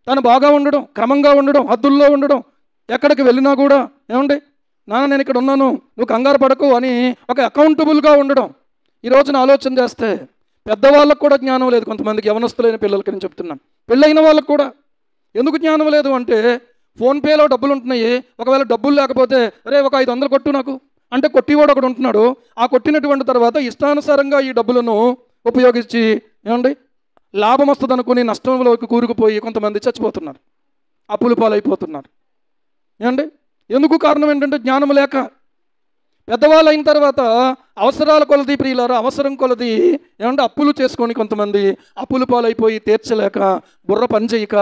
తను బాగా ఉండడం, క్రమంగా ఉండడం, హద్దుల్లో ఉండడం, ఎక్కడికి వెళ్ళినా కూడా ఏమండి, నాన్న నేను ఇక్కడ ఉన్నాను, నువ్వు కంగారు పడకు అని ఒక అకౌంటబుల్గా ఉండడం. ఈ రోజున ఆలోచన చేస్తే పెద్దవాళ్ళకు కూడా జ్ఞానం లేదు. కొంతమందికి యవనస్తులైన పిల్లలకి నేను చెప్తున్నాను, పెళ్ళైన వాళ్ళకు కూడా. ఎందుకు జ్ఞానం లేదు అంటే, ఫోన్పేలో డబ్బులు ఉంటున్నాయి. ఒకవేళ డబ్బులు లేకపోతే అరే ఒక 500 కొట్టు నాకు అంటే కొట్టివాడు ఒకడు ఉంటున్నాడు. ఆ కొట్టినటువంటి తర్వాత ఇష్టానుసారంగా ఈ డబ్బులను ఉపయోగించి ఏమండి లాభం వస్తుంది అనుకుని నష్టంలోకి కూరుకుపోయి కొంతమంది చచ్చిపోతున్నారు, అప్పుల పాలైపోతున్నారు. ఏమండి ఎందుకు? కారణం ఏంటంటే జ్ఞానం లేక. పెద్దవాళ్ళు అయిన తర్వాత అవసరాల కొలది ప్రియులారా, అవసరం కొలది ఏమంటే అప్పులు చేసుకొని కొంతమంది అప్పుల పాలైపోయి తీర్చలేక బుర్ర పనిచేయక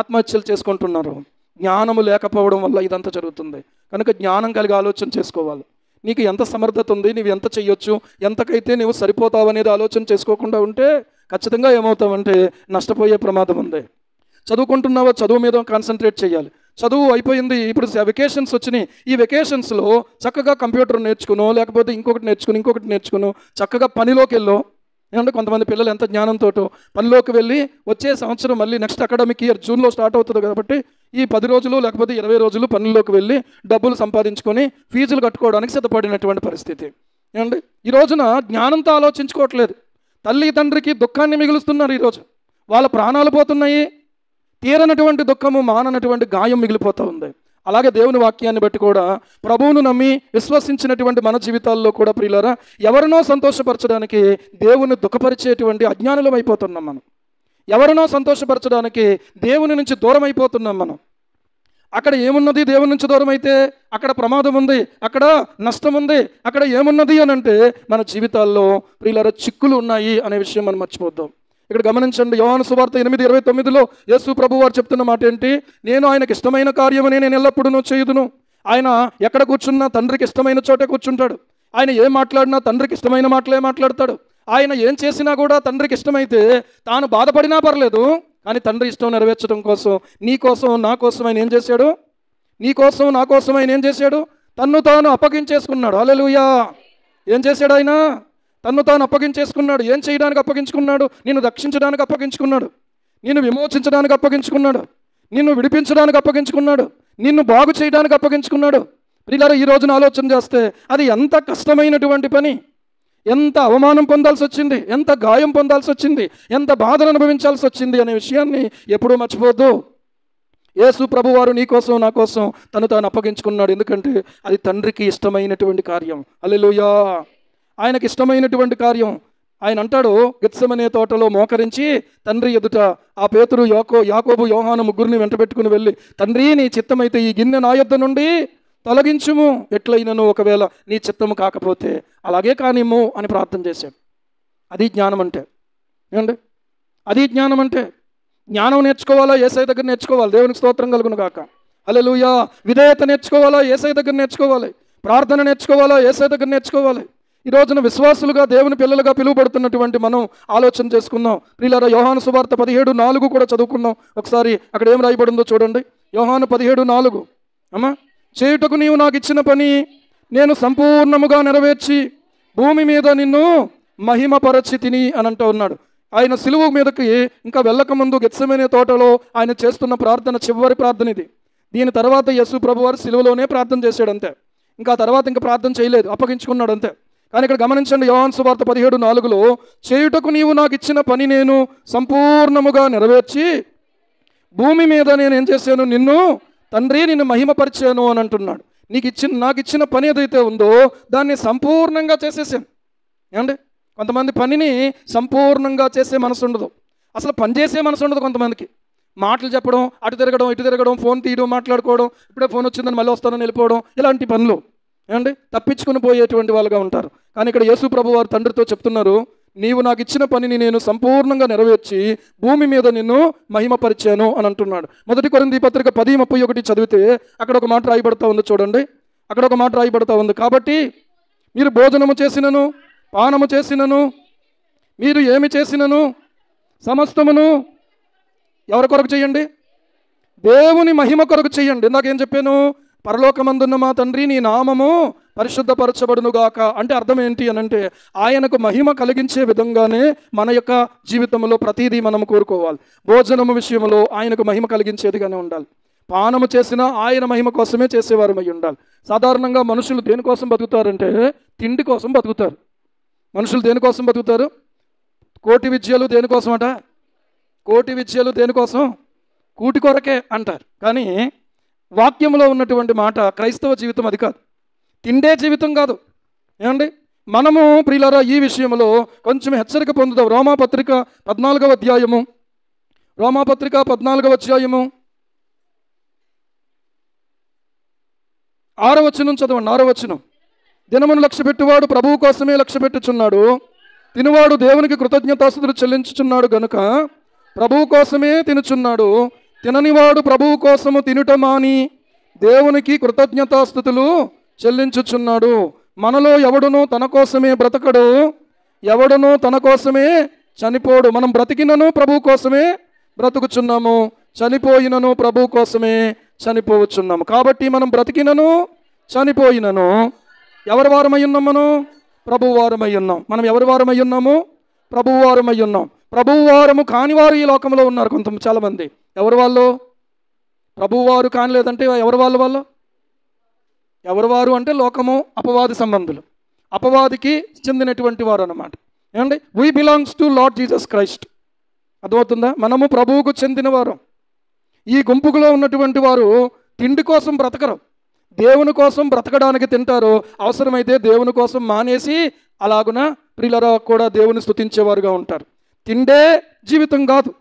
ఆత్మహత్యలు చేసుకుంటున్నారు. జ్ఞానము లేకపోవడం వల్ల ఇదంతా జరుగుతుంది. కనుక జ్ఞానం కలిగి ఆలోచన చేసుకోవాలి. నీకు ఎంత సమర్థత ఉంది, నువ్వు ఎంత చెయ్యొచ్చు, ఎంతకైతే నువ్వు సరిపోతావు అనేది ఆలోచన చేసుకోకుండా ఉంటే ఖచ్చితంగా ఏమవుతావంటే నష్టపోయే ప్రమాదం ఉంది. చదువుకుంటున్నావా? చదువు మీద కాన్సన్ట్రేట్ చేయాలి. చదువు అయిపోయింది, ఇప్పుడు వెకేషన్స్ వచ్చినాయి. ఈ వెకేషన్స్లో చక్కగా కంప్యూటర్ నేర్చుకునో, లేకపోతే ఇంకొకటి నేర్చుకునో చక్కగా పనిలోకి వెళ్ళో. ఏమంటే కొంతమంది పిల్లలు ఎంత జ్ఞానంతో పనిలోకి వెళ్ళి వచ్చే సంవత్సరం మళ్ళీ నెక్స్ట్ అకాడమిక్ ఇయర్ జూన్లో స్టార్ట్ అవుతుంది కాబట్టి ఈ 10 రోజులు లేకపోతే 20 రోజులు పనుల్లోకి వెళ్ళి డబ్బులు సంపాదించుకొని ఫీజులు కట్టుకోవడానికి సిద్ధపడినటువంటి పరిస్థితి. ఏమండి ఈ రోజున జ్ఞానంతో ఆలోచించుకోవట్లేదు. తల్లి తండ్రికి దుఃఖాన్ని మిగులుస్తున్నారు. ఈరోజు వాళ్ళ ప్రాణాలు పోతున్నాయి. తీరనటువంటి దుఃఖము, మాననటువంటి గాయం మిగిలిపోతూ ఉంది. అలాగే దేవుని వాక్యాన్ని బట్టి కూడా ప్రభువును నమ్మి విశ్వసించినటువంటి మన జీవితాల్లో కూడా ప్రియులారా ఎవరినో సంతోషపరచడానికి దేవుని దుఃఖపరిచేటువంటి అజ్ఞానులం అయిపోతున్నాం మనం. ఎవరినో సంతోషపరచడానికి దేవుని నుంచి దూరం అయిపోతున్నాం మనం. అక్కడ ఏమున్నది? దేవుని నుంచి దూరం అయితే అక్కడ ప్రమాదం ఉంది, అక్కడ నష్టం ఉంది. అక్కడ ఏమున్నది అని అంటే మన జీవితాల్లో ప్రియులారా చిక్కులు ఉన్నాయి అనే విషయం మనం మర్చిపోద్దాం. ఇక్కడ గమనించండి, యోహాను సువార్త 8:29లో యేసు ప్రభు వారు చెప్తున్న మాట ఏంటి? నేను ఆయనకి ఇష్టమైన కార్యమని నేను ఎల్లప్పుడూ చేయుదును. ఆయన ఎక్కడ కూర్చున్నా తండ్రికి ఇష్టమైన చోటే కూర్చుంటాడు. ఆయన ఏం మాట్లాడినా తండ్రికి ఇష్టమైన మాటలే మాట్లాడతాడు. ఆయన ఏం చేసినా కూడా తండ్రికి ఇష్టమైతే తాను బాధపడినా పర్లేదు, కానీ తండ్రి ఇష్టం నెరవేర్చడం కోసం, నీ కోసం నా కోసం ఆయన ఏం చేశాడు? నీ కోసం నా కోసం ఆయన ఏం చేశాడు? తన్ను తాను అప్పగించేసుకున్నాడు. హల్లెలూయా! ఏం చేశాడు ఆయన? తన్ను తాను అప్పగించేసుకున్నాడు. ఏం చేయడానికి అప్పగించుకున్నాడు? నిన్ను రక్షించడానికి అప్పగించుకున్నాడు, నిన్ను విమోచించడానికి అప్పగించుకున్నాడు, నిన్ను విడిపించడానికి అప్పగించుకున్నాడు, నిన్ను బాగు చేయడానికి అప్పగించుకున్నాడు. ప్రియులారా, ఈ రోజున ఆలోచన చేస్తే అది ఎంత కష్టమైనటువంటి పని, ఎంత అవమానం పొందాల్సి వచ్చింది, ఎంత గాయం పొందాల్సి వచ్చింది, ఎంత బాధను అనుభవించాల్సి వచ్చింది అనే విషయాన్ని ఎప్పుడూ మర్చిపోద్దు. యేసు ప్రభువారు నీ కోసం నా కోసం తను తాను అప్పగించుకున్నాడు. ఎందుకంటే అది తండ్రికి ఇష్టమైనటువంటి కార్యం. హల్లెలూయా! ఆయనకి ఇష్టమైనటువంటి కార్యం. ఆయన అంటాడు, గెత్సెమనే తోటలో మోకరించి తండ్రి ఎదుట ఆ పేతురు, యాకోబు, యోహాను ముగ్గురిని వెంటబెట్టుకుని వెళ్ళి, తండ్రి నీ చిత్తమైతే ఈ గిన్నె నా యొద్ద నుండి తొలగించుము, ఎట్లయినను ఒకవేళ నీ చిత్తము కాకపోతే అలాగే కానిమ్ము అని ప్రార్థన చేశాడు. అది జ్ఞానం అంటే. ఏమండి? అది జ్ఞానం అంటే. జ్ఞానం నేర్చుకోవాలా? యేసయ్య దగ్గర నేర్చుకోవాలి. దేవునికి స్తోత్రం కలుగును గాక. హల్లెలూయా! విధేయత నేర్చుకోవాలా? యేసయ్య దగ్గర నేర్చుకోవాలి. ప్రార్థన నేర్చుకోవాలా? యేసయ్య దగ్గర నేర్చుకోవాలి. ఈ రోజున విశ్వాసులుగా, దేవుని పిల్లలుగా పిలువబడుతున్నటువంటి మనం ఆలోచన చేసుకుందాం. ప్రియులారా, యోహాను సువార్త 17:4 కూడా చదువుకుందాం ఒకసారి. అక్కడ ఏం రాయబడిందో చూడండి. యోహాను 17:4. అమ్మా, చేయుటకు నీవు నాకు ఇచ్చిన పని నేను సంపూర్ణముగా నెరవేర్చి భూమి మీద నిన్ను మహిమపరచి తిని అని అంటూ ఉన్నాడు. ఆయన సిలువ మీదకి ఇంకా వెళ్ళకముందు గెత్సెమనే తోటలో ఆయన చేస్తున్న ప్రార్థన చివరి ప్రార్థన ఇది. దీని తర్వాత యేసు ప్రభువారు సిలువలోనే ప్రార్థన చేశాడు అంతే. ఇంకా తర్వాత ఇంకా ప్రార్థన చేయలేదు, అప్పగించుకున్నాడు అంతే. కానీ ఇక్కడ గమనించండి, యోహాను సువార్త 17:4లో చేయుటకు నీవు నాకు ఇచ్చిన పని నేను సంపూర్ణముగా నెరవేర్చి భూమి మీద నేను ఏం చేశాను? నిన్ను తండ్రి నిన్ను మహిమపరిచాను అని అంటున్నాడు. నాకు ఇచ్చిన పని ఏదైతే ఉందో దాన్ని సంపూర్ణంగా చేసేసాను. ఏమండి? కొంతమంది పనిని సంపూర్ణంగా చేసే మనసు ఉండదు, అసలు పని చేసే మనసు ఉండదు కొంతమందికి. మాటలు చెప్పడం, అటు తిరగడం, ఇటు తిరగడం, ఫోన్ తీయడం, మాట్లాడుకోవడం, ఇప్పుడే ఫోన్ వచ్చిందని మళ్ళీ వస్తానని వెళ్ళిపోవడం, ఇలాంటి పనులు ఏమండి తప్పించుకుని పోయేటువంటి వాళ్ళుగా ఉంటారు. కానీ ఇక్కడ యేసు ప్రభు వారు తండ్రితో చెప్తున్నారు, నీవు నాకు ఇచ్చిన పనిని నేను సంపూర్ణంగా నెరవేర్చి భూమి మీద నిన్ను మహిమపరిచాను అని అంటున్నాడు. 1 కొరింథీ పత్రిక 10:31 చదివితే అక్కడ ఒక మాట రాయబడతా ఉంది చూడండి. అక్కడ ఒక మాట రాయబడతా ఉంది, కాబట్టి మీరు భోజనము చేసినను పానము చేసినను మీరు ఏమి చేసినను సమస్తమును ఎవరి కొరకు చేయండి? దేవుని మహిమ కొరకు చేయండి. ఇందాకేం చెప్పాను? పరలోకమందున్న మా తండ్రి నీ నామము పరిశుద్ధపరచబడునుగాక అంటే అర్థం ఏంటి అని అంటే, ఆయనకు మహిమ కలిగించే విధంగానే మన యొక్క జీవితంలో ప్రతిదీ మనం కోరుకోవాలి. భోజనము విషయంలో ఆయనకు మహిమ కలిగించేదిగానే ఉండాలి. పానము చేసినా ఆయన మహిమ కోసమే చేసేవారమై ఉండాలి. సాధారణంగా మనుషులు దేనికోసం బతుకుతారంటే తిండి కోసం బతుకుతారు. మనుషులు దేనికోసం బతుకుతారు? కోటి విద్యలు దేనికోసం అట? కోటి విద్యలు దేనికోసం? కూటి కొరకే అంటారు. కానీ వాక్యంలో ఉన్నటువంటి మాట క్రైస్తవ జీవితం అది కాదు, తిండే జీవితం కాదు. ఏమండి? మనము ప్రియులారా ఈ విషయంలో కొంచెం హెచ్చరిక పొందుదాం. రోమాపత్రిక 14వ అధ్యాయము 6వ వచనం చదవండి. 6వ వచనం. దినమును లక్ష్యపెట్టువాడు ప్రభువు కోసమే లక్ష్యపెట్టుచున్నాడు, తినువాడు దేవునికి కృతజ్ఞతాస్తుతులు చెల్లించుచున్నాడు గనుక ప్రభువు కోసమే తినుచున్నాడు. తిననివాడు ప్రభువు కోసము తినుట మాని దేవునికి కృతజ్ఞతాస్తుతులు చెల్లించుచున్నాడు. మనలో ఎవడునూ తన కోసమే బ్రతకడు, ఎవడునూ తన కోసమే చనిపోడు. మనం బ్రతికినను ప్రభువు కోసమే బ్రతుకుచున్నాము, చనిపోయినను ప్రభువు కోసమే చనిపోవచ్చున్నాము. కాబట్టి మనం బ్రతికినను చనిపోయినను ఎవరి వారమై ఉన్నాం? మనం ప్రభువు వారమై ఉన్నాం. మనం ఎవరి వారమై ఉన్నాము? ప్రభువు వారమై ఉన్నాం. ప్రభువు వారము కానివారు ఈ లోకంలో ఉన్నారు చాలామంది. ఎవరు వాళ్ళు? ప్రభువు వారు కానిలేదంటే ఎవరు వాళ్ళు? ఎవరు వారు అంటే లోకము, అపవాది సంబంధులు, అపవాదికి చెందినటువంటి వారు అన్నమాట. ఏమండి? We belongs to lord Jesus Christ. అర్థమవుతుందా? మనము ప్రభువుకు చెందిన వారు. ఈ గుంపులో ఉన్నటువంటి వారు తిండి కోసం బ్రతకరు, దేవుని కోసం బ్రతకడానికి తింటారు. అవసరమైతే దేవుని కోసం మానేసి అలాగున ప్రియులరా కూడా దేవుని స్తుతించేవారుగా ఉంటారు. తిండే జీవితం కాదు.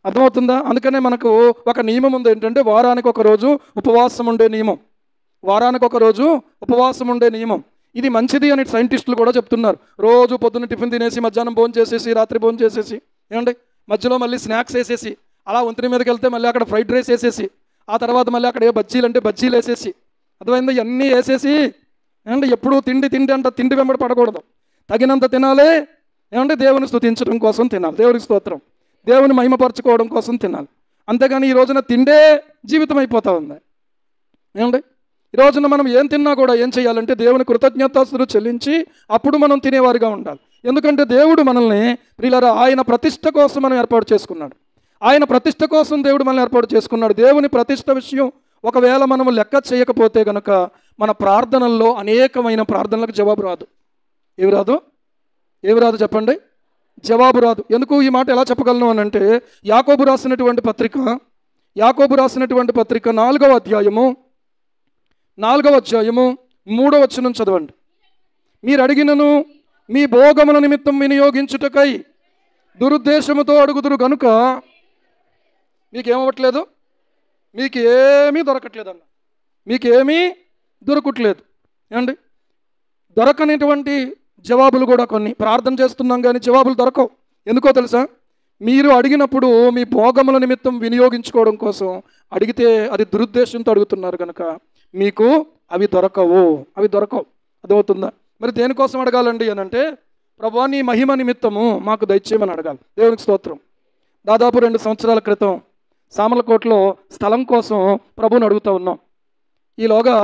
అర్థమవుతుందా? అందుకనే మనకు ఒక నియమం ఉంది, ఏంటంటే వారానికి ఒక రోజు ఉపవాసం ఉండే నియమం. వారానికి ఒక రోజు ఉపవాసం ఉండే నియమం. ఇది మంచిది అని సైంటిస్టులు కూడా చెప్తున్నారు. రోజు పొద్దున్న టిఫిన్ తినేసి, మధ్యాహ్నం భోజనం చేసేసి, రాత్రి భోజనం చేసేసి, ఏమండి మధ్యలో మళ్ళీ స్నాక్స్ వేసేసి, అలా వంతెన మీదకి వెళ్తే మళ్ళీ అక్కడ ఫ్రైడ్ రైస్ వేసేసి, ఆ తర్వాత మళ్ళీ అక్కడ ఏ బజ్జీలు అంటే బజ్జీలు వేసేసి, అర్థమైందా? ఇవన్నీ వేసేసి ఏమండి ఎప్పుడూ తిండి అంట తిండి వెంబడి పడకూడదు. తగినంత తినాలి, ఏమంటే దేవుని స్తుతించడం కోసం తినాలి, దేవునికి స్తోత్రం, దేవుని మహిమపరచుకోవడం కోసం తినాలి. అంతేగాని ఈ రోజున తిండే జీవితం అయిపోతూ ఉంది. ఏమండి, ఈ రోజున మనం ఏం తిన్నా కూడా ఏం చేయాలంటే దేవుని కృతజ్ఞతాస్తుతులు చెల్లించి అప్పుడు మనం తినేవారిగా ఉండాలి. ఎందుకంటే దేవుడు మనల్ని ప్రియులారా ఆయన ప్రతిష్ట కోసం మనం ఏర్పాటు చేసుకున్నాడు. ఆయన ప్రతిష్ట కోసం దేవుడు మనల్ని ఏర్పాటు చేసుకున్నాడు. దేవుని ప్రతిష్ట విషయం ఒకవేళ మనము లెక్క చేయకపోతే గనక మన ప్రార్థనల్లో అనేకమైన ప్రార్థనలకు జవాబు రాదు. ఏమి రాదు చెప్పండి? జవాబు రాదు. ఎందుకు ఈ మాట ఎలా చెప్పగలను అని అంటే యాకోబు రాసినటువంటి పత్రిక 4వ అధ్యాయము 3వ వచనం చదవండి. మీరు అడిగినను మీ భోగముల నిమిత్తం వినియోగించుటకై దురుద్దేశముతో అడుగుదురు గనుక మీకేమవ్వట్లేదు, మీకు ఏమీ దొరకట్లేదన్న, మీకేమీ దొరకట్లేదు. ఏమండి, దొరకనిటువంటి జవాబులు కూడా కొన్ని ప్రార్థన చేస్తున్నాం కానీ జవాబులు దొరకవు. ఎందుకో తెలుసా? మీరు అడిగినప్పుడు మీ భోగముల నిమిత్తం వినియోగించుకోవడం కోసం అడిగితే అది దురుద్దేశంతో అడుగుతున్నారు కనుక మీకు అవి దొరకవు. అర్థమవుతుందా? మరి దేనికోసం అడగాలండి అని అంటే ప్రభువా నీ మహిమ నిమిత్తము మాకు దయచేయమని అడగాలి. దేవునికి స్తోత్రం. దాదాపు 2 సంవత్సరాల క్రితం సామర్లకోటలో స్థలం కోసం ప్రభువుని అడుగుతూ ఉన్నాం. ఈలోగా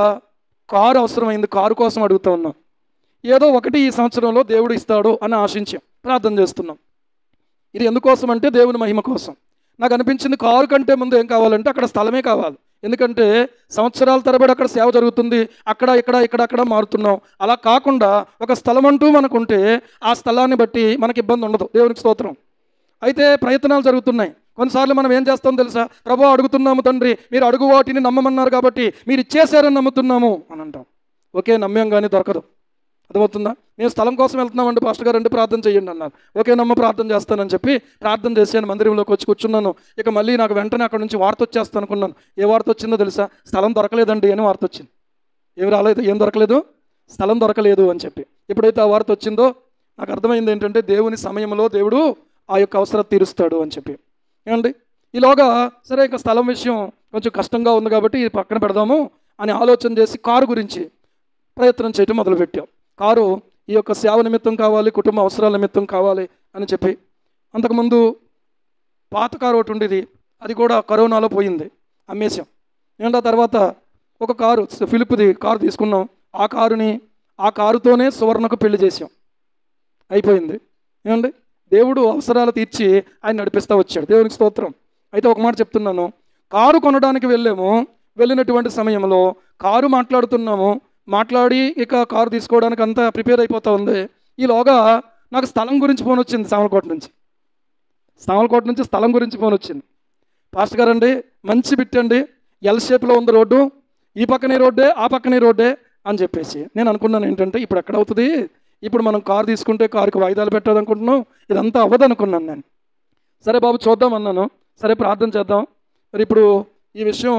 కారు అవసరమైంది, కారు కోసం అడుగుతూ ఉన్నాం. ఏదో ఒకటి ఈ సంవత్సరంలో దేవుడు ఇస్తాడు అని ఆశించాం, ప్రార్థన చేస్తున్నాం. ఇది ఎందుకోసం అంటే దేవుని మహిమ కోసం. నాకు అనిపించింది కారు కంటే ముందు ఏం కావాలంటే అక్కడ స్థలమే కావాలి. ఎందుకంటే సంవత్సరాల తరబడి అక్కడ సేవ జరుగుతుంది, అక్కడ మారుతున్నాం. అలా కాకుండా ఒక స్థలం అంటూ మనకుంటే ఆ స్థలాన్ని బట్టి మనకి ఇబ్బంది ఉండదు. దేవునికి స్తోత్రం. అయితే ప్రయత్నాలు జరుగుతున్నాయి. కొన్నిసార్లు మనం ఏం చేస్తాం తెలుసా? ప్రభువా అడుగుతున్నాము తండ్రి, మీరు అడుగు వాటిని నమ్మమన్నారు కాబట్టి మీరు ఇచ్చేసారని నమ్ముతున్నాము అని అంటాం. ఓకే, నమ్మాం కానీ దొరకదు. అర్థమవుతుందా? మేము స్థలం కోసం వెళ్తున్నామండి పాస్టర్ గారు, అంటే ప్రార్థన చేయండి అన్నారు. ఓకే నమ్మ ప్రార్థన చేస్తానని చెప్పి ప్రార్థన చేశాను. మందిరంలోకి వచ్చి కూర్చున్నాను. ఇక మళ్ళీ నాకు వెంటనే అక్కడ నుంచి వార్త వచ్చేస్తాను అనుకున్నాను. ఏ వార్త వచ్చిందో తెలుసా? స్థలం దొరకలేదండి అని వార్త వచ్చింది. ఏం దొరకలేదు? స్థలం దొరకలేదు అని చెప్పి. ఎప్పుడైతే ఆ వార్త వచ్చిందో నాకు అర్థమైంది ఏంటంటే దేవుని సమయంలో దేవుడు ఆ యొక్క అవసరం తీరుస్తాడు అని చెప్పి. ఏమండి, ఈలోగా సరే ఇక స్థలం విషయం కొంచెం కష్టంగా ఉంది కాబట్టి పక్కన పెడదాము అని ఆలోచన చేసి కారు గురించి ప్రయత్నం చేయటం మొదలుపెట్టాం. కారు ఈ యొక్క సేవ నిమిత్తం కావాలి, కుటుంబ అవసరాల నిమిత్తం కావాలి అని చెప్పి. అంతకుముందు పాత కారు ఒకటి ఉండేది, అది కూడా కరోనాలో పోయింది, అమ్మేశాం. ఏంటో తర్వాత ఒక కారు ఫిలిప్ది కారు తీసుకున్నాం. ఆ కారుతోనే సువర్ణకు పెళ్లి చేసాం. అయిపోయింది. ఏమండి, దేవుడు అవసరాలు తీర్చి ఆయన నడిపిస్తూ వచ్చాడు. దేవునికి స్తోత్రం. అయితే ఒక మాట చెప్తున్నాను, కారు కొనడానికి వెళ్ళినటువంటి సమయంలో కారు మాట్లాడి ఇక కారు తీసుకోవడానికి అంతా ప్రిపేర్ అయిపోతూ ఉంది. ఈలోగా నాకు స్థలం గురించి ఫోన్ వచ్చింది. సామర్లకోట నుంచి స్థలం గురించి ఫోన్ వచ్చింది. పాస్టర్ గారండి మంచి బిట్టండి, ఎల్ షేప్లో ఉంది రోడ్డు, ఈ పక్కనే రోడ్డే ఆ పక్కనే రోడ్డే అని చెప్పేసి. నేను అనుకున్నాను ఏంటంటే ఇప్పుడు ఎక్కడ అవుతుంది, ఇప్పుడు మనం కారు తీసుకుంటే కారుకి వాయిదాలు పెట్టాలనుకుంటున్నాం, ఇదంతా అవ్వదు అనుకున్నాను నేను. సరే బాబు చూద్దాం అన్నాను. సరే ప్రార్థన చేద్దాం. మరి ఇప్పుడు ఈ విషయం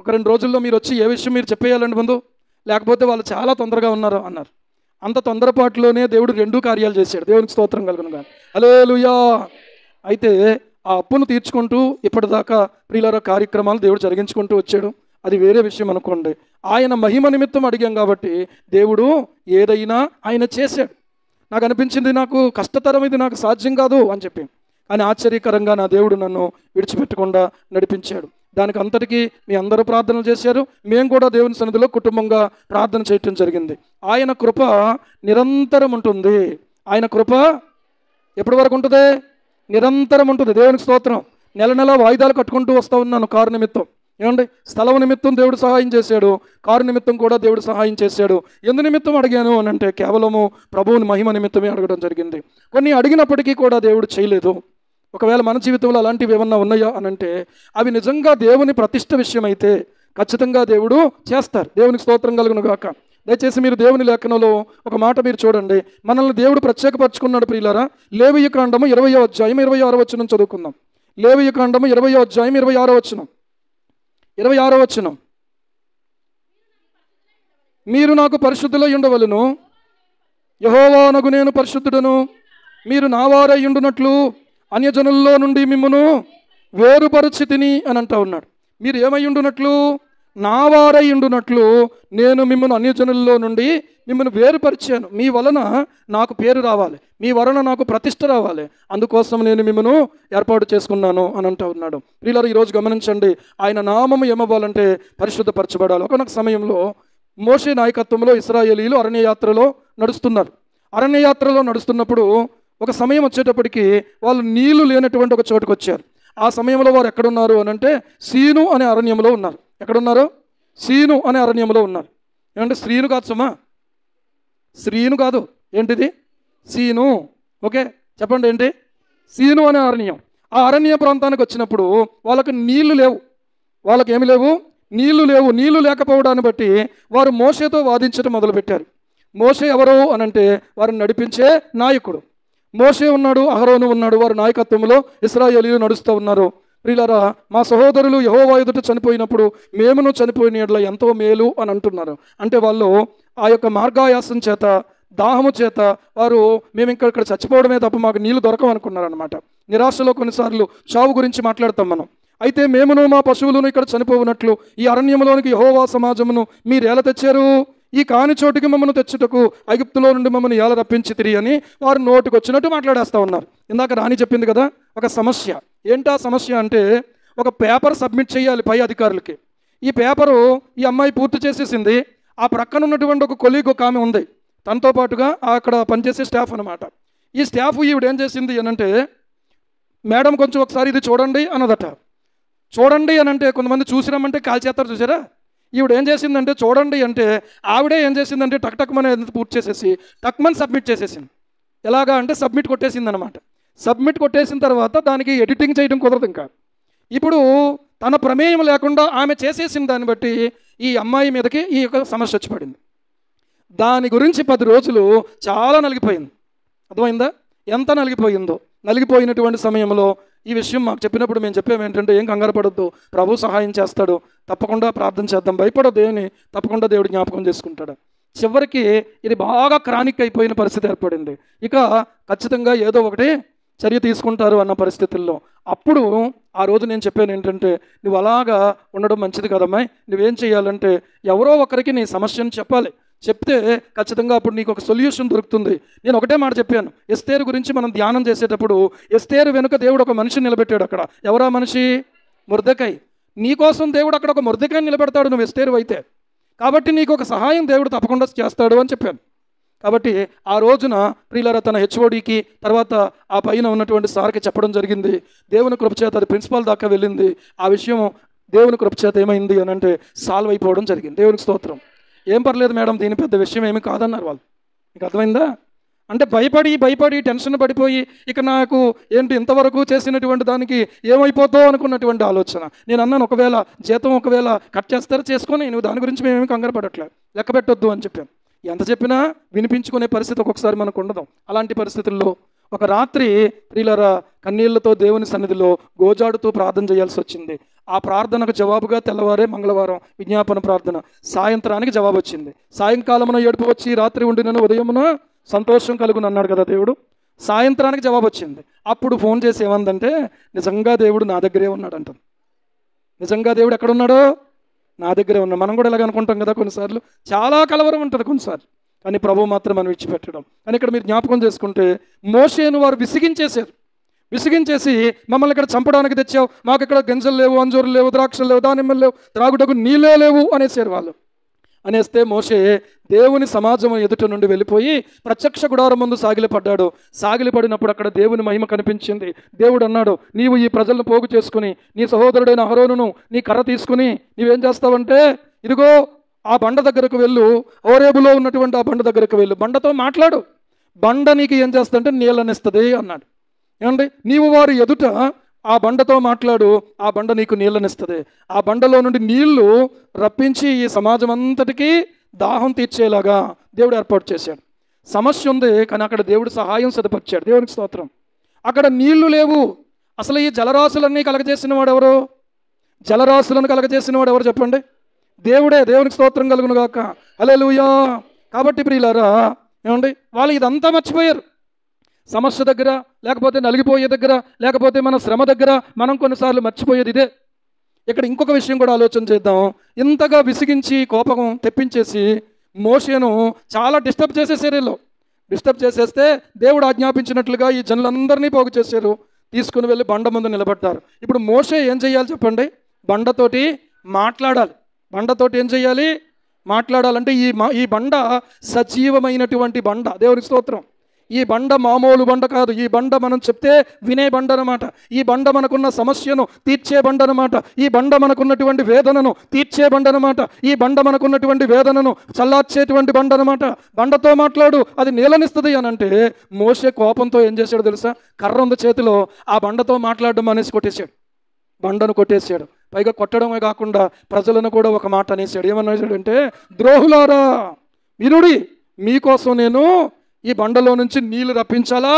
ఒక 2 రోజుల్లో మీరు వచ్చి ఏ విషయం మీరు చెప్పేయాలండి ముందు, లేకపోతే వాళ్ళు చాలా తొందరగా ఉన్నారు అన్నారు. అంత తొందరపాటులోనే దేవుడు 2 కార్యాలు చేశాడు. దేవునికి స్తోత్రం కలుగును గాక. హల్లెలూయా. అయితే ఆ అప్పును తీర్చుకుంటూ ఇప్పటిదాకా ప్రియులారా కార్యక్రమాలు దేవుడు జరిగించుకుంటూ వచ్చాడు. అది వేరే విషయం అనుకోండి. ఆయన మహిమ నిమిత్తం అడిగాం కాబట్టి దేవుడు ఏదైనా ఆయన చేశాడు. నాకు అనిపించింది నాకు కష్టతరం, ఇది నాకు సాధ్యం కాదు అని చెప్పి. కానీ ఆశ్చర్యకరంగా నా దేవుడు నన్ను విడిచిపెట్టకుండా నడిపించాడు. దానికి అంతటికీ మీ అందరూ ప్రార్థనలు చేశారు. మేము కూడా దేవుని సన్నిధిలో కుటుంబంగా ప్రార్థన చేయటం జరిగింది. ఆయన కృప నిరంతరం ఉంటుంది. ఆయన కృప ఎప్పటి వరకు ఉంటుంది? నిరంతరం ఉంటుంది. దేవునికి స్తోత్రం. నెల వాయిదాలు కట్టుకుంటూ వస్తూ ఉన్నాను కారు నిమిత్తం. ఏమండి, స్థలం నిమిత్తం దేవుడు సహాయం చేశాడు, కారు నిమిత్తం కూడా దేవుడు సహాయం చేశాడు. ఎందు నిమిత్తం అడిగాను అని అంటే కేవలము ప్రభువుని మహిమ నిమిత్తమే అడగడం జరిగింది. కొన్ని అడిగినప్పటికీ కూడా దేవుడు చేయలేదు. ఒకవేళ మన జీవితంలో అలాంటివి ఏమన్నా ఉన్నాయా అని అంటే అవి నిజంగా దేవుని ప్రతిష్ట విషయం అయితే ఖచ్చితంగా దేవుడు చేస్తారు. దేవునికి స్తోత్రం కలుగును గాక. దయచేసి మీరు దేవుని లేఖనంలో ఒక మాట మీరు చూడండి. మనల్ని దేవుడు ప్రత్యేకపరచుకున్నాడు ప్రియులారా. లేవియ కాండము 20వ అధ్యాయం 26వ వచనం చదువుకుందాం. లేవియ కాండము 20వ అధ్యాయం 26వ వచనం. 26వ వచనం. మీరు నాకు పరిశుద్ధులై ఉండవలెను, యెహోవానగు నేను పరిశుద్ధుడను, మీరు నా వారై ఉండునట్లు అన్యజనుల్లో నుండి మిమ్మును వేరుపరచితిని అని అంటా ఉన్నాడు. మీరు ఏమై ఉండునట్లు? నా వారై ఉండునట్లు నేను మిమ్మల్ని అన్యజనుల్లో నుండి మిమ్మల్ని వేరుపరిచాను. మీ వలన నాకు పేరు రావాలి, మీ వలన నాకు ప్రతిష్ట రావాలి, అందుకోసం నేను మిమ్మల్ని ఏర్పాటు చేసుకున్నాను అని అంటూ ఉన్నాడు. ప్రియులారా, ఈరోజు గమనించండి, ఆయన నామము ఏమవ్వాలంటే పరిశుద్ధపరచబడాలి. ఒకనొక సమయంలో మోషే నాయకత్వంలో ఇశ్రాయేలీయులు అరణ్యయాత్రలో నడుస్తున్నారు. అరణ్యయాత్రలో నడుస్తున్నప్పుడు ఒక సమయం వచ్చేటప్పటికి వాళ్ళు నీళ్లు లేనటువంటి ఒక చోటుకు వచ్చారు. ఆ సమయంలో వారు ఎక్కడున్నారు అని అంటే సీను అనే అరణ్యంలో ఉన్నారు. ఎక్కడున్నారు? సీను అనే అరణ్యంలో ఉన్నారు. ఏమంటే శ్రీను కాదు సుమా, శ్రీను కాదు, ఏంటిది? సీను. ఓకే, చెప్పండి ఏంటి? సీను అనే అరణ్యం. ఆ అరణ్య ప్రాంతానికి వచ్చినప్పుడు వాళ్ళకి నీళ్లు లేవు. వాళ్ళకి ఏమి లేవు? నీళ్లు లేవు. నీళ్లు లేకపోవడాన్ని బట్టి వారు మోషేతో వాదించడం మొదలుపెట్టారు. మోషే ఎవరు అనంటే వారిని నడిపించే నాయకుడు. మోషే ఉన్నాడు, అహరోను ఉన్నాడు, వారి నాయకత్వంలో ఇశ్రాయేలీయులు నడుస్తూ ఉన్నారు. ప్రియులారా, మా సహోదరులు యెహోవా ఎదుట చనిపోయినప్పుడు మేమును చనిపోయిన యెడల ఎంతో మేలు అని అంటున్నారు. అంటే వాళ్ళు ఆ యొక్క మార్గాయాసం చేత, దాహము చేత వారు మేము ఇక్కడ చచ్చిపోవడమే తప్ప మాకు నీళ్లు దొరకవు అనుకున్నారనమాట. నిరాశలో కొన్నిసార్లు చావు గురించి మాట్లాడతాం మనం. అయితే మేమును మా పశువులను ఇక్కడ చనిపోవునట్లు ఈ అరణ్యంలోనికి యెహోవా సమాజమును మీరేలా తెచ్చారు? ఈ కాని చోటికి మమ్మల్ని తెచ్చుటకు ఐగుప్తులో నుండి మమ్మల్ని ఎలా రప్పించితిరి అని వారు నోటికి వచ్చినట్టు మాట్లాడేస్తూ ఉన్నారు. ఇందాక రాణి చెప్పింది కదా ఒక సమస్య. ఏంటా సమస్య అంటే ఒక పేపర్ సబ్మిట్ చేయాలి పై అధికారులకి. ఈ పేపరు ఈ అమ్మాయి పూర్తి చేసేసింది. ఆ ప్రక్కన ఉన్నటువంటి ఒక కొలీగ్ ఒక ఆమె ఉంది, తనతో పాటుగా అక్కడ పనిచేసే స్టాఫ్ అనమాట. ఈ స్టాఫ్ ఈవిడ ఏం చేసింది అనంటే, మేడం కొంచెం ఒకసారి ఇది చూడండి అన్నదట. చూడండి అని అంటే కొంతమంది చూసినామంటే కాల్చేస్తారు, చూసారా? ఈవిడ ఏం చేసిందంటే చూడండి అంటే ఆవిడే ఏం చేసిందంటే టక్మని పూర్తి చేసేసి టక్మని సబ్మిట్ చేసేసింది. ఎలాగా అంటే సబ్మిట్ కొట్టేసింది అనమాట. సబ్మిట్ కొట్టేసిన తర్వాత దానికి ఎడిటింగ్ చేయడం కుదరదు. ఇంకా ఇప్పుడు తన ప్రమేయం లేకుండా ఆమె చేసేసిన దాన్ని బట్టి ఈ అమ్మాయి మీదకి ఈ యొక్క సమస్య వచ్చి పడింది. దాని గురించి 10 రోజులు చాలా నలిగిపోయింది. అర్థమైందా? ఎంత నలిగిపోయిందో. నలిగిపోయినటువంటి సమయంలో ఈ విషయం మాకు చెప్పినప్పుడు మేము చెప్పాము ఏంటంటే, ఏం కంగారు పడొద్దు, ప్రభు సహాయం చేస్తాడు, తప్పకుండా ప్రార్థన చేద్దాం, భయపడొద్దు, ఏమి తప్పకుండా దేవుడు జ్ఞాపకం చేసుకుంటాడు. చివరికి ఇది బాగా క్రానిక్ అయిపోయిన పరిస్థితి ఏర్పడింది. ఇక ఖచ్చితంగా ఏదో ఒకటి చర్య తీసుకుంటారు అన్న పరిస్థితుల్లో అప్పుడు ఆ రోజు నేను చెప్పాను ఏంటంటే, నువ్వు అలాగా ఉండడం మంచిది కదమ్మాయి, నువ్వేం చేయాలంటే ఎవరో ఒకరికి నీ సమస్యను చెప్పాలి. చెప్తే ఖచ్చితంగా అప్పుడు నీకు ఒక సొల్యూషన్ దొరుకుతుంది. నేను ఒకటే మాట చెప్పాను, ఎస్తేరు గురించి మనం ధ్యానం చేసేటప్పుడు ఎస్తేరు వెనుక దేవుడు ఒక మనిషిని నిలబెట్టాడు. అక్కడ ఎవరా మనిషి? మొర్దెకై. నీకోసం దేవుడు అక్కడ ఒక మొర్దెకైని నిలబెడతాడు నువ్వు ఎస్తేరు అయితే. కాబట్టి నీకు ఒక సహాయం దేవుడు తప్పకుండా చేస్తాడు అని చెప్పాను. కాబట్టి ఆ రోజున ప్రియులారా తన హెచ్ఓడికి తర్వాత ఆ పైన ఉన్నటువంటి సార్కి చెప్పడం జరిగింది. దేవుని కృపచేత అది ప్రిన్సిపాల్ దాకా వెళ్ళింది. ఆ విషయం దేవుని కృపచేత ఏమైంది అని అంటే సాల్వ్ అయిపోవడం జరిగింది. దేవునికి స్తోత్రం. ఏం పర్లేదు మేడం, దీని పెద్ద విషయం ఏమీ కాదన్నారు వాళ్ళు. మీకు అర్థమైందా? అంటే భయపడి టెన్షన్ పడిపోయి ఇక నాకు ఏంటి ఇంతవరకు చేసినటువంటి దానికి ఏమైపోతావు అనుకున్నటువంటి ఆలోచన. నేను అన్నాను, ఒకవేళ జీతం ఒకవేళ కట్ చేస్తారో చేసుకొని నువ్వు దాని గురించి మేమేమి కంగారు పడట్లేదు, లెక్క పెట్టొద్దు అని చెప్పాను. ఎంత చెప్పినా వినిపించుకునే పరిస్థితి ఒక్కొక్కసారి మనకు ఉండదు. అలాంటి పరిస్థితుల్లో ఒక రాత్రి ప్రియులారా కన్నీళ్లతో దేవుని సన్నిధిలో గోజాడుతూ ప్రార్థన చేయాల్సి వచ్చింది. ఆ ప్రార్థనకు జవాబుగా తెల్లవారే మంగళవారం విజ్ఞాపన ప్రార్థన, సాయంత్రానికి జవాబు వచ్చింది. సాయంకాలమున ఏడుపు వచ్చి రాత్రి ఉండినను ఉదయమున సంతోషం కలుగును అన్నాడు కదా దేవుడు. సాయంత్రానికి జవాబు వచ్చింది. అప్పుడు ఫోన్ చేసి ఏమందంటే, నిజంగా దేవుడు నా దగ్గరే ఉన్నాడు అంటాం. నిజంగా దేవుడు ఎక్కడున్నాడో నా దగ్గరే ఉన్నాడు. మనం కూడా ఇలాగ అనుకుంటాం కదా కొన్నిసార్లు, చాలా కలవరం ఉంటుంది కొన్నిసార్లు, కానీ ప్రభు మాత్రం మనం విడిచిపెట్టడం. కానీ ఇక్కడ మీరు జ్ఞాపకం చేసుకుంటే మోషేను వారు విసిగించేసి మమ్మల్ని ఇక్కడ చంపడానికి తెచ్చావు, మాకు ఇక్కడ గింజలు లేవు, అంజూరులు లేవు, ద్రాక్షలు లేవు, దానిమ్మలు లేవు, త్రాగుటకు నీళ్ళే లేవు అనేసారు వాళ్ళు. అనేస్తే మోషే దేవుని సమాజం ఎదుట నుండి వెళ్ళిపోయి ప్రత్యక్ష గుడారం ముందు సాగిలపడ్డాడు. సాగిలపడినప్పుడు అక్కడ దేవుని మహిమ కనిపించింది. దేవుడు అన్నాడు, నీవు ఈ ప్రజలను పోగు చేసుకుని నీ సహోదరుడైన అహరోనును నీ కర్ర తీసుకుని నీవేం చేస్తావంటే, ఇదిగో ఆ బండ దగ్గరకు వెళ్ళు, హోరేబులో ఉన్నటువంటి ఆ బండ దగ్గరకు వెళ్ళు, బండతో మాట్లాడు, బండ నీకు ఏం చేస్తుందంటే నీళ్ళనిస్తుంది అన్నాడు. ఏమండి, నీవు వారి ఎదుట ఆ బండతో మాట్లాడు, ఆ బండ నీకు నీళ్ళనిస్తుంది. ఆ బండలో నుండి నీళ్లు రప్పించి ఈ సమాజం అంతటికీ దాహం తీర్చేలాగా దేవుడు ఏర్పాటు చేశాడు. సమస్య ఉంది, కానీ అక్కడ దేవుడు సహాయం సిద్ధపరిచాడు. దేవునికి స్తోత్రం. అక్కడ నీళ్లు లేవు. అసలు ఈ జలరాశులన్నీ కలగజేసిన వాడు ఎవరు? జలరాశులను కలగజేసిన వాడు ఎవరు చెప్పండి? దేవుడే. దేవునికి స్తోత్రం కలుగును గాక. హల్లెలూయా. కాబట్టి ప్రియులారా ఏమండి, వాళ్ళు ఇదంతా మర్చిపోయారు. సమస్య దగ్గర, లేకపోతే నలిగిపోయే దగ్గర, లేకపోతే మన శ్రమ దగ్గర మనం కొన్నిసార్లు మర్చిపోయేది ఇదే. ఇక్కడ ఇంకొక విషయం కూడా ఆలోచన చేద్దాం. ఇంతగా విసిగించి కోపం తెప్పించేసి మోషేను చాలా డిస్టర్బ్ చేసేసారు. డిస్టర్బ్ చేసేస్తే దేవుడు ఆజ్ఞాపించినట్లుగా ఈ జనులందరినీ పోగు చేశారు. తీసుకుని వెళ్ళి బండ ముందు నిలబడ్డారు. ఇప్పుడు మోషే ఏం చేయాలి చెప్పండి? బండతోటి మాట్లాడాలి. బండతోటి ఏం చేయాలి? మాట్లాడాలంటే ఈ బండ సజీవమైనటువంటి బండ. దేవునికి స్తోత్రం. ఈ బండ మామూలు బండ కాదు. ఈ బండ మనం చెప్తే వినే బండ అనమాట. ఈ బండ మనకున్న సమస్యను తీర్చే బండ అనమాట. ఈ బండ మనకున్నటువంటి వేదనను తీర్చే బండ అనమాట. ఈ బండ మనకున్నటువంటి వేదనను చల్లార్చేటువంటి బండ అనమాట. బండతో మాట్లాడు, అది నీలనిస్తుంది అని అంటే మోషే కోపంతో ఏం చేశాడు తెలుసా? కర్ర ఉంది చేతిలో, ఆ బండతో మాట్లాడడం అనేసి కొట్టేశాడు. బండను కొట్టేశాడు. పైగా కొట్టడమే కాకుండా ప్రజలను కూడా ఒక మాట అనేసాడు. ఏమన్నాడంటే, ద్రోహులారా వినుడి, మీకోసం నేను ఈ బండలో నుంచి నీళ్లు రప్పించాలా?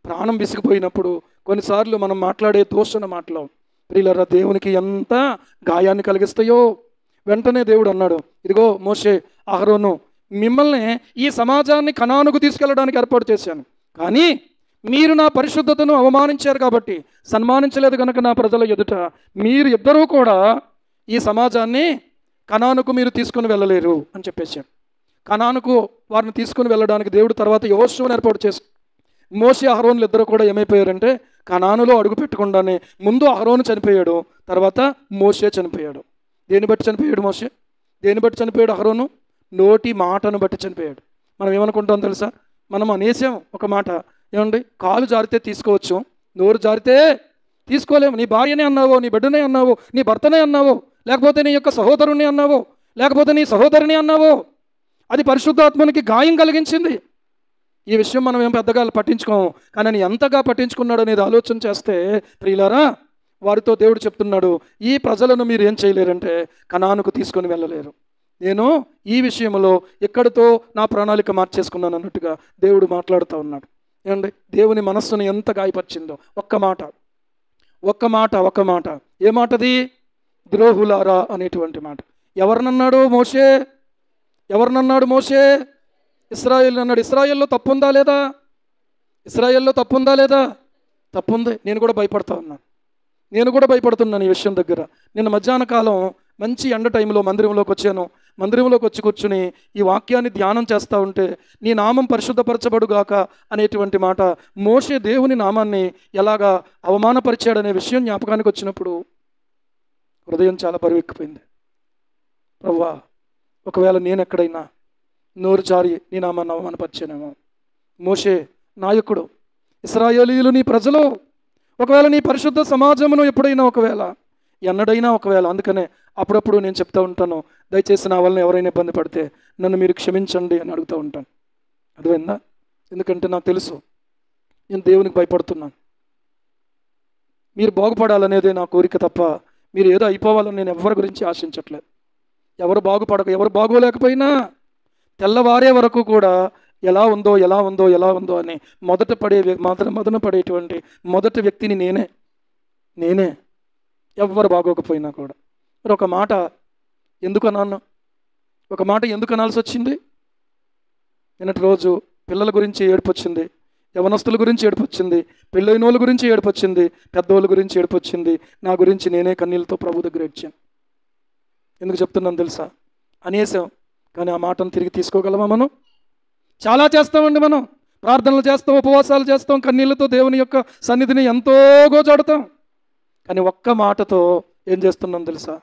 ప్రాణం విసిగిపోయినప్పుడు కొన్నిసార్లు మనం మాట్లాడే దూషణ మాటలు ప్రియులారా దేవునికి ఎంత గాయాన్ని కలిగిస్తాయో. వెంటనే దేవుడు అన్నాడు, ఇదిగో మోషే, అహరోను, మిమ్మల్ని ఈ సమాజాన్ని కనానుకు తీసుకెళ్ళడానికి ఏర్పాటు చేశాను. కానీ మీరు నా పరిశుద్ధతను అవమానించారు కాబట్టి, సన్మానించలేదు కనుక నా ప్రజల ఎదుట మీరు ఇద్దరూ కూడా ఈ సమాజాన్ని కనానుకు మీరు తీసుకుని వెళ్ళలేరు అని చెప్పేశాడు. కనానుకు వారిని తీసుకుని వెళ్ళడానికి దేవుడు తర్వాత యెహోషువను ఏర్పాటు చేశాడు. మోషే అహరోనులు ఇద్దరు కూడా ఏమైపోయారంటే కనానులో అడుగు పెట్టకుండానే ముందు అహరోను చనిపోయాడు, తర్వాత మోషే చనిపోయాడు. దేన్ని బట్టి చనిపోయాడు మోషే? దేన్ని బట్టి చనిపోయాడు అహరోను? నోటి మాటను బట్టి చనిపోయాడు. మనం ఏమనుకుంటాం తెలుసా? మనం అనేసాం ఒక మాట, ఏమండి, కాలు జారితే తీసుకోవచ్చు, నోరు జారితే తీసుకోలేము. నీ భార్యనే అన్నావో, నీ బిడ్డనే అన్నావో, నీ భర్తనే అన్నావో, లేకపోతే నీ యొక్క సహోదరుని అన్నావో, లేకపోతే నీ సహోదరిని అన్నావో, అది పరిశుద్ధాత్మనికి గాయం కలిగించింది. ఈ విషయం మనం ఏం పెద్దగా పట్టించుకోము. కానీ ఆయన ఎంతగా పట్టించుకున్నాడు అనేది ఆలోచన చేస్తే ప్రియులారా, వారితో దేవుడు చెప్తున్నాడు, ఈ ప్రజలను మీరు ఏం చేయలేరంటే కనానుకు తీసుకొని వెళ్ళలేరు. నేను ఈ విషయంలో ఎక్కడితో నా ప్రణాళిక మార్చేసుకున్నాను అన్నట్టుగా దేవుడు మాట్లాడుతూ ఉన్నాడు. ఏమండి, దేవుని మనస్సును ఎంత గాయపరిచిందో ఒక్క మాట. ఒక్క మాట. ఏ మాటది? ద్రోహులారా అనేటువంటి మాట. ఎవరినన్నాడు మోషే? ఇశ్రాయేలు అన్నాడు. ఇశ్రాయేల్లో తప్పుందా లేదా? తప్పుంది. నేను కూడా భయపడుతున్నాను ఈ విషయం దగ్గర. నేను మధ్యాహ్న కాలం మంచి ఎండ టైంలో మందిరంలోకి వచ్చాను. మందిరంలోకి వచ్చి కూర్చుని ఈ వాక్యాన్ని ధ్యానం చేస్తూ ఉంటే, నీ నామం పరిశుద్ధపరచబడుగాక అనేటువంటి మాట, మోషే దేవుని నామాన్ని ఎలాగా అవమానపరిచాడనే విషయం జ్ఞాపకానికి వచ్చినప్పుడు హృదయం చాలా బరువెక్కిపోయింది. ప్రభువా, ఒకవేళ నేను ఎక్కడైనా నోరు జారి నీ నామాన్ని అవమానపరిచానేమో. మోషే నాయకుడు, ఇశ్రాయేలీయులు నీ ప్రజలు, ఒకవేళ నీ పరిశుద్ధ సమాజమును ఎన్నడైనా ఒకవేళ అందుకనే అప్పుడప్పుడు నేను చెప్తూ ఉంటాను, దయచేసి నా వలన ఎవరైనా ఇబ్బంది పడితే నన్ను మీరు క్షమించండి అని అడుగుతూ ఉంటాను. అర్థమైందా? ఎందుకంటే నాకు తెలుసు నేను దేవునికి భయపడుతున్నాను. మీరు బాగుపడాలనేదే నా కోరిక తప్ప మీరు ఏదో అయిపోవాలని నేను ఎవరి గురించి ఆశించట్లేదు. ఎవరు బాగోలేకపోయినా తెల్లవారే వరకు కూడా ఎలా ఉందో అని మదన పడేటువంటి మొదటి వ్యక్తిని నేనే ఎవ్వరు బాగోకపోయినా కూడా. మరి ఒక మాట ఎందుకు అనాల్సి వచ్చింది? నిన్నటి రోజు పిల్లల గురించి ఏడుపు వచ్చింది, యవనస్తుల గురించి ఏడుపు వచ్చింది, పెళ్ళైనోళ్ళ గురించి ఏడుపు వచ్చింది, పెద్దోళ్ళ గురించి ఏడుపు వచ్చింది. నా గురించి నేనే కన్నీళ్ళతో ప్రభు దగ్గర ఏడ్చాను. ఎందుకు చెప్తున్నాను తెలుసా? అనేసాం, కానీ ఆ మాటను తిరిగి తీసుకోగలమా? మనం చాలా చేస్తామండి. మనం ప్రార్థనలు చేస్తాం, ఉపవాసాలు చేస్తాం, కన్నీళ్ళతో దేవుని యొక్క సన్నిధిని ఎంతో గోజాడుతాం. కానీ ఒక్క మాటతో ఏం చేస్తున్నాం తెలుసా?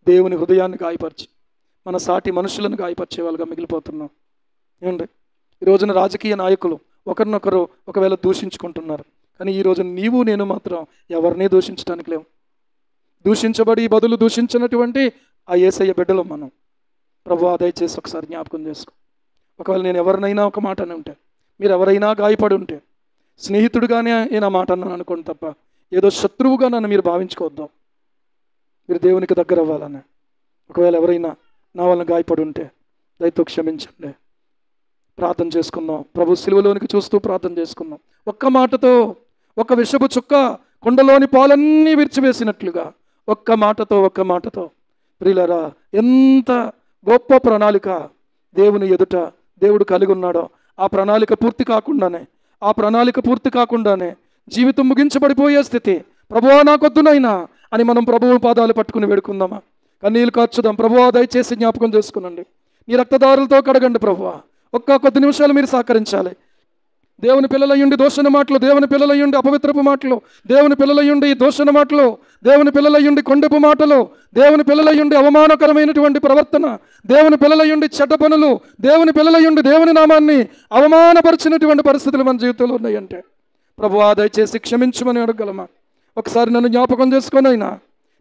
దేవుని హృదయాన్ని గాయపరిచి మన సాటి మనుషులను గాయపరిచే వాళ్ళుగా మిగిలిపోతున్నాం. ఏమండి, ఈ రోజున రాజకీయ నాయకులు ఒకరినొకరు ఒకవేళ దూషించుకుంటున్నారు, కానీ ఈ రోజు నీవు నేను మాత్రం ఎవరిని దూషించడానికి లేవు. దూషించబడి బదులు దూషించినటువంటి ఆ యేసయ్య బిడ్డలు మనం. ప్రభువా, దయచేసి ఒకసారి జ్ఞాపకం చేసుకో. ఒకవేళ నేను ఎవరినైనా ఒక మాట అని ఉంటే, మీరు ఎవరైనా గాయపడి ఉంటే, స్నేహితుడిగానే నేను ఆ మాట అన్నాను అనుకోండి తప్ప ఏదో శత్రువుగా నన్ను మీరు భావించుకోవద్దాం. మీరు దేవునికి దగ్గర అవ్వాలని. ఒకవేళ ఎవరైనా నా వలన గాయపడి ఉంటే దయతో క్షమించండి. ప్రార్థన చేసుకుందాం. ప్రభు సిలువలోనికి చూస్తూ ప్రార్థన చేసుకుందాం. ఒక్క మాటతో, ఒక విషపు చుక్క కొండలోని పాలన్నీ విరిచివేసినట్లుగా ఒక్క మాటతో ప్రియులారా, ఎంత గొప్ప ప్రణాళిక దేవుని ఎదుట దేవుడు కలిగి ఉన్నాడో ఆ ప్రణాళిక పూర్తి కాకుండానే జీవితం ముగించబడిపోయే స్థితి. ప్రభువా నాకొద్దునైనా అని మనం ప్రభువు పాదాలు పట్టుకుని వేడుకుందామా? కన్నీళ్ళు కార్చుదాం. ప్రభువా దయచేసి జ్ఞాపకం చేసుకునండి. నీ రక్తదారులతో కడగండి ప్రభువా. కొద్ది నిమిషాలు మీరు సహకరించాలి. దేవుని పిల్లలయ్యుండి దూషణ మాటలు, దేవుని పిల్లలయ్యుండి అపవిత్రపు మాటలు, దేవుని పిల్లలయ్యుండి దూషణ మాటలు, దేవుని పిల్లలయ్యుండి కొండెపు మాటలు, దేవుని పిల్లలయ్యుండి అవమానకరమైనటువంటి ప్రవర్తన, దేవుని పిల్లలయ్యుండి చెడ్డ పనులు, దేవుని పిల్లలయ్యుండి దేవుని నామాన్ని అవమానపరిచినటువంటి పరిస్థితులు మన జీవితంలో ఉన్నాయంటే ప్రభువా దయచేసి క్షమించమని అడగలమా? ఒకసారి నన్ను జ్ఞాపకం చేసుకొనైనా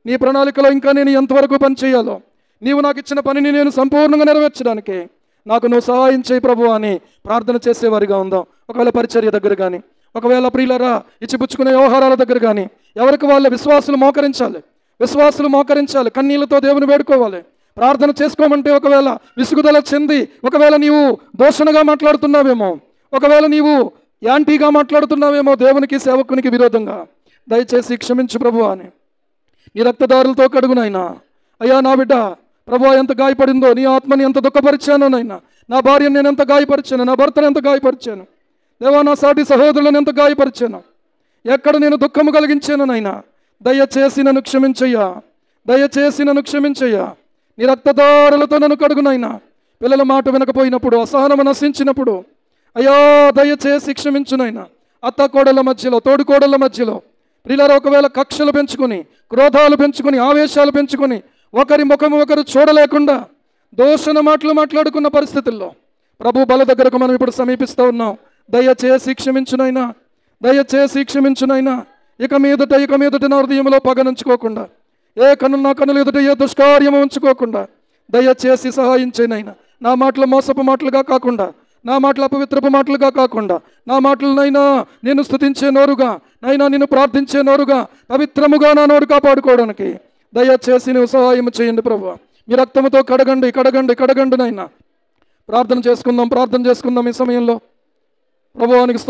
నీ ప్రణాళికలో ఇంకా నేను ఎంతవరకు పని చేయాలో, నీవు నాకు ఇచ్చిన పనిని నేను సంపూర్ణంగా నెరవేర్చడానికి నాకు నువ్వు సహాయం చేయి ప్రభువా అని ప్రార్థన చేసేవారిగా ఉందాం. ఒకవేళ పరిచర్య దగ్గర కానీ, ఒకవేళ ప్రియులరా ఇచ్చిపుచ్చుకునే వ్యవహారాల దగ్గర కానీ ఎవరికి వాళ్ళ విశ్వాసులు మోకరించాలి. కన్నీళ్లతో దేవుని వేడుకోవాలి. ప్రార్థన చేసుకోమంటే ఒకవేళ విసుగుదల చెంది, ఒకవేళ నీవు దూషణగా మాట్లాడుతున్నావేమో, ఒకవేళ నీవు యాంటీగా మాట్లాడుతున్నావేమో దేవునికి సేవకునికి విరోధంగా, దయచేసి క్షమించు ప్రభువా అని నీ రక్తదారులతో కడుగునైనా. అయ్యా నా బిడ్డ ప్రభువా ఎంత గాయపడిందో, నీ ఆత్మని ఎంత దుఃఖపరిచానో నైనా, నా భార్యను నేను ఎంత గాయపరిచాను, నా భర్తను ఎంత గాయపరిచాను దేవా, నా సాటి సహోదరులను ఎంత గాయపరిచాను, ఎక్కడ నేను దుఃఖము కలిగించాను నైనా, దయచేసి నన్ను క్షమించయ్యా. నీ రక్తదారులతో నన్ను కడుగునైనా. పిల్లల మాట వినకపోయినప్పుడు, అసహనము నశించినప్పుడు అయ్యా దయచేసి క్షమించునైనా. అత్త కోడళ్ళ మధ్యలో, తోడు కోడళ్ళ మధ్యలో ప్రియులారా ఒకవేళ కక్షలు పెంచుకొని, క్రోధాలు పెంచుకొని, ఆవేశాలు పెంచుకొని, ఒకరి ముఖము ఒకరు చూడలేకుండా దూషణ మాటలు మాట్లాడుకున్న పరిస్థితుల్లో ప్రభు బల దగ్గరకు మనం ఇప్పుడు సమీపిస్తూ ఉన్నాం. దయచేసి క్షమించునైనా. ఇక మీదట నా హృదయంలో పగనుంచుకోకుండా, నా కన్నుల ఎదుట ఏ దుష్కార్యము ఉంచుకోకుండా దయచేసి సహాయం చేయనైనా. నా మాటలు మోసపు మాటలుగా కాకుండా, నా మాటలు అపవిత్రపు మాటలుగా కాకుండా, నా మాటలనైనా నేను స్తుతించే నోరుగా, నైనా నేను ప్రార్థించే నోరుగా, పవిత్రముగా నా నోరు కాపాడుకోవడానికి దయచేసి నువ్వు సహాయం చేయండి ప్రభువా. మీ రక్తముతో కడగండి నైనా. ప్రార్థన చేసుకుందాం ఈ సమయంలో. ప్రభువానికి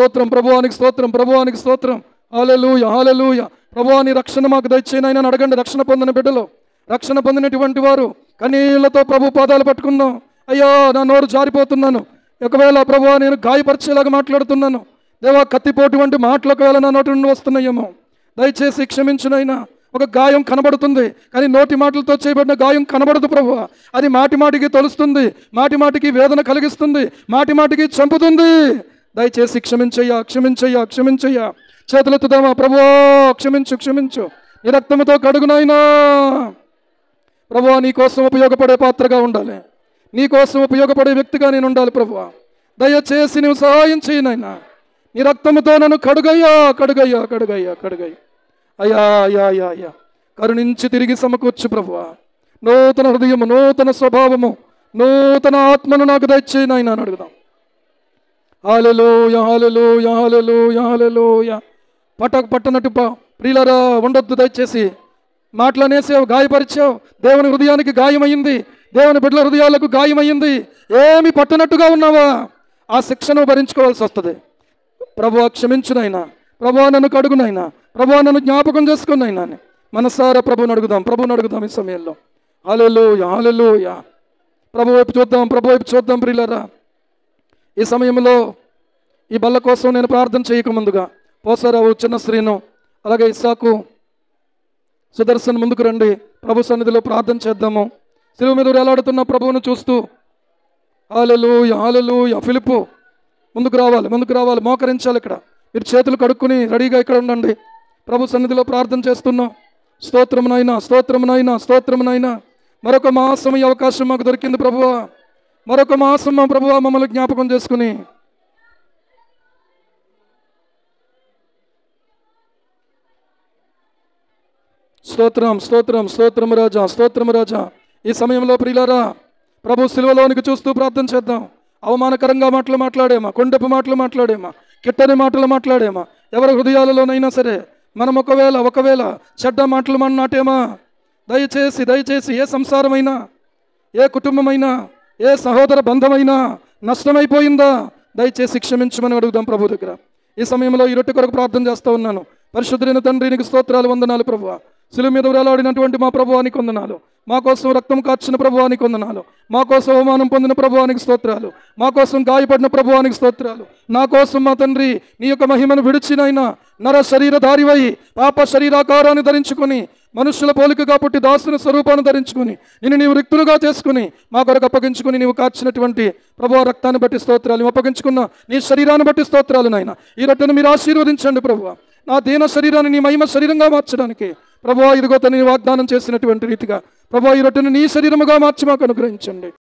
స్తోత్రం. హల్లెలూయా. ప్రభువా నీ రక్షణ మాకు దయచేయనైనా అడగండి. రక్షణ పొందిన బిడ్డలు, రక్షణ పొందినటువంటి వారు కన్నీళ్లతో ప్రభు పాదాలు పట్టుకుందాం. అయ్యా నా నోరు జారిపోతున్నాను, ఒకవేళ ప్రభువా నేను గాయపరిచేలాగా మాట్లాడుతున్నాను దేవా, కత్తిపోటు వంటి మాటలు ఒకవేళ నా నోటి నుండి వస్తున్నాయేమో, దయచేసి క్షమించునైనా. ఒక గాయం కనబడుతుంది కానీ నోటి మాటలతో చేయబడిన గాయం కనబడదు ప్రభువా. అది మాటికి తొలుస్తుంది, మాటికి వేదన కలిగిస్తుంది, మాటికి చంపుతుంది. దయచేసి క్షమించయ్యా. చేతులెత్తుదామా? ప్రభువా క్షమించు. నీ రక్తముతో కడుగునైనా. ప్రభువా నీ కోసం ఉపయోగపడే పాత్రగా ఉండాలి, నీ కోసం ఉపయోగపడే వ్యక్తిగా నేను ఉండాలి ప్రభువా. దయచేసి నువ్వు సహాయం చేయనైనా. నీ రక్తముతో నన్ను కడుగయ్యా. అయ్యా కరుణించి తిరిగి సమకూర్చు ప్రభువా. నూతన హృదయము, నూతన స్వభావము, నూతన ఆత్మను నాకు దయచేయనైనా అని అడుగుదాం. హల్లెలూయా. పట్టనట్టు ప్రియులరా ఉండొద్దు. దయచేసి మాటలనేసావు, గాయపరిచావు, దేవుని హృదయానికి గాయమైంది, దేవుని బిడ్డల హృదయాలకు గాయమైంది. ఏమి పట్టనట్టుగా ఉన్నావా? ఆ శిక్షను భరించుకోవాల్సి వస్తుంది. ప్రభువా క్షమించునైనా. ప్రభువా నన్ను కడుగునైనా. ప్రభువా నన్ను జ్ఞాపకం చేసుకునైనా అని మనసారా ప్రభువుని అడుగుదాం ఈ సమయంలో. హల్లెలూయా. ప్రభు వైపు చూద్దాం ప్రియులరా. ఈ సమయంలో ఈ బల్ల కోసం నేను ప్రార్థన చేయక ముందుగా పోసారావు, చిన్న శ్రీను, అలాగే ఇస్సాకు, సుదర్శన్ ముందుకు రండి. ప్రభు సన్నిధిలో ప్రార్థన చేద్దాము. శిలువ మీద వేలాడుతున్న ప్రభువును చూస్తూ హల్లెలూయా. ఫిలిప్పు ముందుకు రావాలి, మోకరించాలి. ఇక్కడ మీరు చేతులు కడుక్కుని రెడీగా ఇక్కడ ఉండండి. ప్రభు సన్నిధిలో ప్రార్థన చేస్తున్నాం. స్తోత్రమునైనా. మరొక మాసం ఈ అవకాశం మాకు దొరికింది ప్రభువా. మరొక మాసం మా ప్రభువా మమ్మల్ని జ్ఞాపకం చేసుకుని స్తోత్రము రాజా. ఈ సమయంలో ప్రియులారా ప్రభు శిలువలోనికి చూస్తూ ప్రార్థన చేద్దాం. అవమానకరంగా మాటలు మాట్లాడేమా, కొండపు మాటలు మాట్లాడేమా, కిట్టని మాటలు మాట్లాడేమా, ఎవరి హృదయాలలోనైనా సరే మనం ఒకవేళ చెడ్డ మాటలు మనం నాటేమా, దయచేసి ఏ సంసారమైనా, ఏ కుటుంబమైనా, ఏ సహోదర బంధమైనా నష్టమైపోయిందా, దయచేసి క్షమించమని అడుగుదాం ప్రభు దగ్గర. ఈ సమయంలో ఈ రొట్టె కొరకు ప్రార్థన చేస్తూ ఉన్నాను. పరిశుద్ధులైన తండ్రి నీకు స్తోత్రాలు, వందనాలు ప్రభువా. శిలువ మీద వేలాడినటువంటి మా ప్రభువానికి వందనాలు. మా కోసం రక్తం కార్చిన ప్రభువానికి వందనాలు. మా కోసం అవమానం పొందిన ప్రభువానికి స్తోత్రాలు. మా కోసం గాయపడిన ప్రభువానికి స్తోత్రాలు. నా కోసం మా తండ్రి నీ యొక్క మహిమను విడిచినైనా నర శరీరధారివై పాప శరీరాకారాన్ని ధరించుకొని మనుషుల పోలికగా పుట్టి దాసుని స్వరూపాన్ని ధరించుకుని నిన్ను నీవు రిక్తులుగా చేసుకుని మా కొరకు అప్పగించుకుని నీవు కార్చినటువంటి ప్రభువా రక్తాన్ని బట్టి స్తోత్రాలు, అప్పగించుకున్న నీ శరీరాన్ని బట్టి స్తోత్రాలు నాయన. ఈ రొట్టెను మీరు ఆశీర్వదించండి ప్రభువా. నా దీన శరీరాన్ని నీ మహిమ శరీరంగా మార్చడానికి ప్రభువా ఇదిగో తన వాగ్దానం చేసినటువంటి రీతిగా ప్రభువా ఈ రొట్టెను నీ శరీరముగా మార్చి మాకు అనుగ్రహించండి.